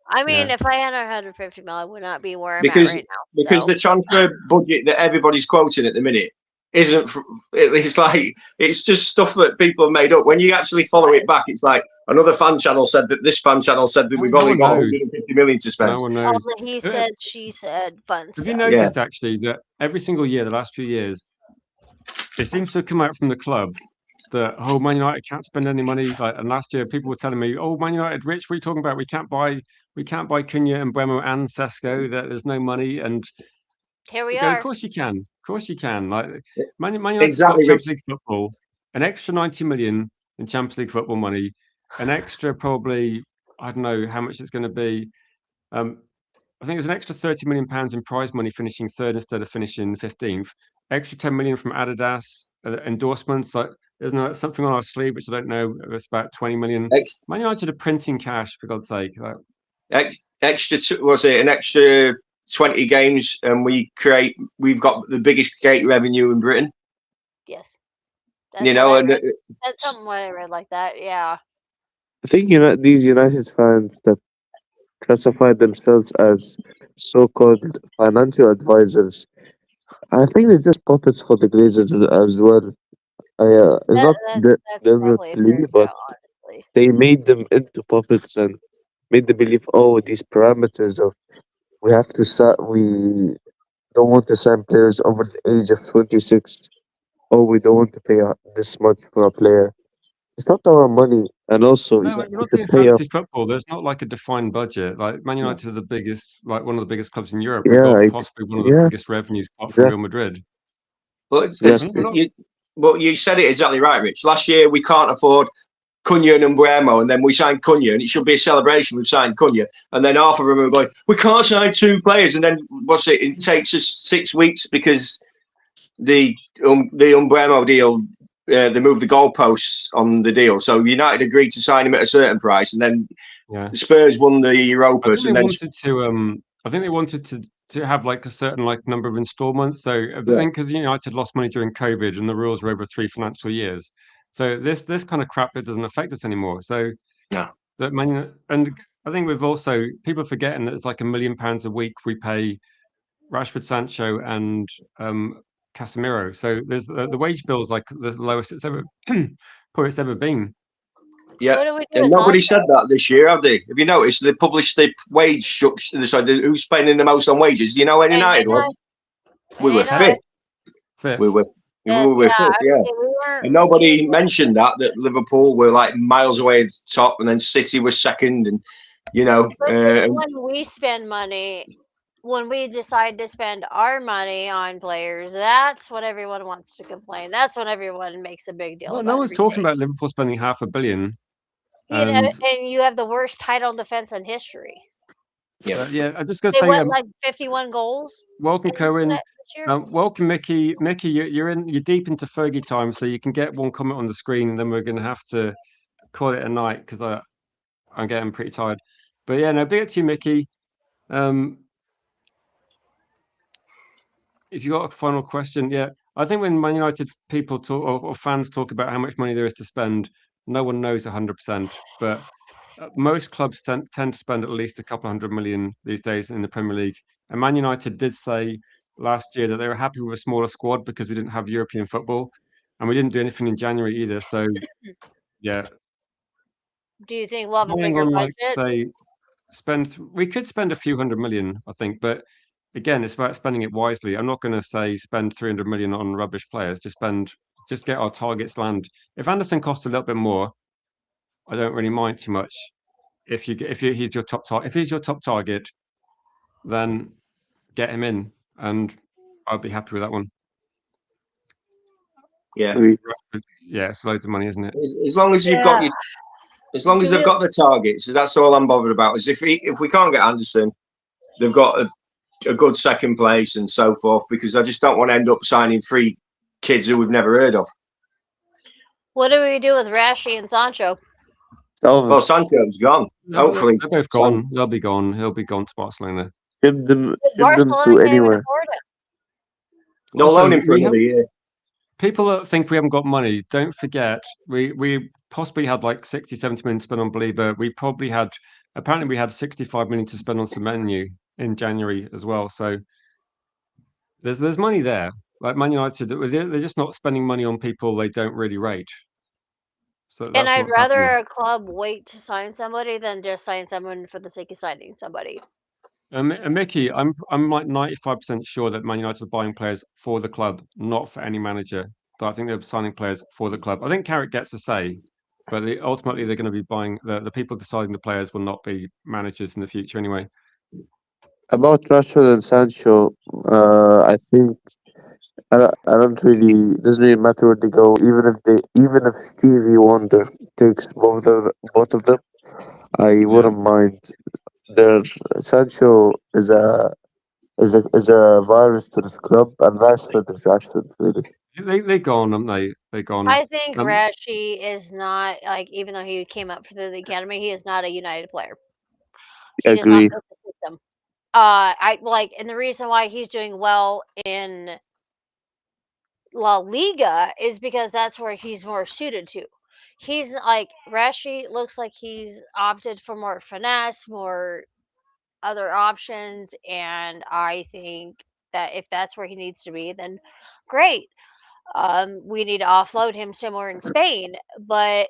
I mean, Yeah. if I had 150 mil, I would not be where I'm at Because right now. because So the transfer budget that everybody's quoting at the minute isn't. It's like it's just stuff that people have made up. When you actually follow it back, it's like another fan channel said that this fan channel said that we've No only one got knows. 150 million to spend. No one all knows. the he Uh, said, she said, fun Have you stuff. Yeah, noticed actually that every single year, the last few years, it seems to have come out from the club that Man United can't spend any money. Like, and last year, people were telling me, "Oh, Man United, Rich, what are you talking about? We can't buy Cunha and Buemo and Sesko. That there's no money." And Here we you go, "Of are. course you can. Of course you can." Like Man United's got exactly, Rich. Champions League football, an extra 90 million in Champions League football money, an extra probably I don't know how much it's going to be. Um, I think there's an extra 30 million pounds in prize money finishing third instead of finishing 15th. Extra 10 million from Adidas endorsements. Like there's no something on our sleeve which I don't know. It's about 20 million. Ex, Man United are printing cash for God's sake. Like, extra was it an extra 20 games, and we've got the biggest gate revenue in Britain. Yes, You know, and that's something what I read like that. Yeah. I think these United fans that classify themselves as so-called financial advisors. I think they're just puppets for the Glazers as well. It's That, not that that's probably deliberately, true but too, honestly. they made them into puppets and made them believe, oh, these parameters of we have to start, we don't want to sign players over the age of 26. Oh, we don't want to pay this much for a player. It's not our money, and also No, we're we not could doing pay off. fantasy football. There's not like a defined budget. Like Man No. United are the biggest, like one of the biggest clubs in Europe. We've Yeah, got possibly one of the yeah, biggest revenues apart from Real exactly, Madrid. But We're it's, exactly. not. you said it exactly right, Rich. Last year we can't afford Cunha and Umbremo, and then we signed Cunha, and it should be a celebration. We've signed Cunha, and then half of them are going, we can't sign two players, and then what's it? It takes us 6 weeks because the Umbremo deal. They moved the goalposts on the deal, so United agreed to sign him at a certain price, and then Yeah, Spurs won the I think Europas, they and then wanted to. I think they wanted to have like a certain like number of installments. So I yeah, think because United lost money during COVID and the rules were over 3 financial years, so this kind of crap it doesn't affect us anymore. So no, that Man and I think we've also people are forgetting that it's like £1 million a week we pay Rashford, Sancho, and Casemiro. So there's the wage bill is like the lowest it's ever poor it's ever been. yeah. What do we do And with nobody Sancho? said that this year, have they? Have you noticed they published the wage structure? So who's spending the most on wages? Do you know when And United didn't were? I? We And were didn't I? Fifth, fifth. We fifth. were Yes, we were yeah. fifth, I yeah. mean, we And weren't too nobody mentioned that Liverpool were like miles away at the top, and then City was second, and you know, But it's when we spend money, when we decide to spend our money on players, that's when everyone wants to complain. That's when everyone makes a big deal No about one's talking everything. about Liverpool spending £500 million. You know, And and you have the worst title defense in history. yeah, yeah, I just gotta They say, won like 51 goals welcome Cohen. this year. Welcome Mickey. Mickey, you're deep into Fergie time, so you can get one comment on the screen, and then we're gonna have to call it a night because I'm getting pretty tired. But yeah, no, big up to you, Mickey. Um, if you got a final question, yeah, I think when Man United people talk or fans talk about how much money there is to spend, no one knows 100%. But most clubs tend to spend at least a couple 100 million these days in the Premier League. And Man United did say last year that they were happy with a smaller squad because we didn't have European football, and we didn't do anything in January either. So yeah, Do you think we'll have a going bigger on like budget? say we could spend a few 100 million, I think, but again, it's about spending it wisely. I'm not going to say spend 300 million on rubbish players. Just get our targets land. If Anderson costs a little bit more, I don't really mind too much. He's your if he's your top target, then get him in, and I'll be happy with that one. yeah. Yeah, it's loads of money, isn't it? As long as you've Yeah. got your, as long as Do they've we? got the targets, that's all I'm bothered about. Is if we can't get Anderson, they've got a good second place and so forth. Because I just don't want to end up signing three kids who we've never heard of. What do we do with Rashi and Sancho? Well, Alvin, Sancho's gone. They're Hopefully, both gone. They'll be gone. He'll be gone to Barcelona. ship them Barcelona to can't even anywhere. afford it. they'll Also, loan him for we have another year. people that think we haven't got money. Don't forget, we possibly had like 60, 70 million to spend on Belieber. We probably had apparently we had 65 million to spend on Semenyo in January as well. So there's money there. Like Man United, they're just not spending money on people they don't really rate. So And that's I'd what's rather happening. a club wait to sign somebody than just sign someone for the sake of signing somebody. And Mickey, I'm like 95% sure that Man United are buying players for the club, not for any manager. But I think they're signing players for the club. I think Carrick gets a say, but ultimately they're going to be buying the people deciding the players will not be managers in the future anyway. About Rashford and Sancho, I think I don't really doesn't really matter where they go. Even if Stevie Wonder takes both of them, I Yeah, wouldn't mind. Their Sancho is a virus to this club, and Rashford really. they're gone, aren't they? They're gone. I think Rashi is not like, even though he came up through the academy, he is not a United player. He does not Agree. fit the system. And the reason why he's doing well in La Liga is because that's where he's more suited to. He's like Rashi looks like he's opted for more finesse, more other options, and I think that if that's where he needs to be, then great. We need to offload him somewhere in Spain, but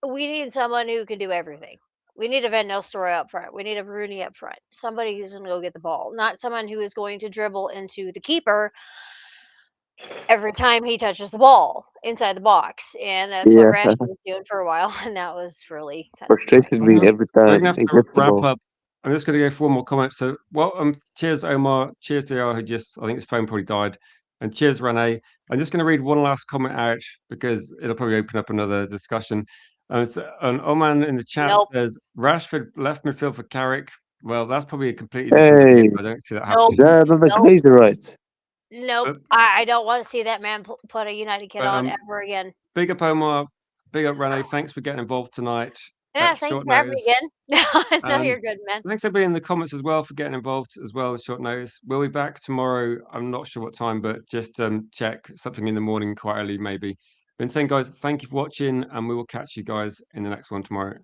we need someone who can do everything. We need a Van Nistelrooy up front. We need a Rooney up front. Somebody who's going to go get the ball, not someone who is going to dribble into the keeper every time he touches the ball inside the box, and that's what Yeah, Rashford was doing for a while, and that was really kind of frustrated I'm me gonna, every we're time gonna have he to gets the wrap ball. up. I'm just gonna go for one more comment. So, well, cheers, Omar. Cheers, DR, who just, I think his phone probably died, and cheers, Renee. I'm just gonna read one last comment out because it'll probably open up another discussion. And Oman in the chat nope, says Rashford left midfield for Carrick. Well, that's probably a completely different Hey, game. I don't see that nope, is happening. that another nope, Glazer right? nope. But, I don't want to see that man put a United kit but on ever again. big up Omar, big up Renee. Thanks for getting involved tonight Yeah, at thanks short for having me notice. again. No, And you're good, man. thanks everybody in the comments as well for getting involved as well at short notice. We'll be back tomorrow. I'm not sure what time, but just check something in the morning quite early maybe. But then guys, thank you for watching and we will catch you guys in the next one tomorrow.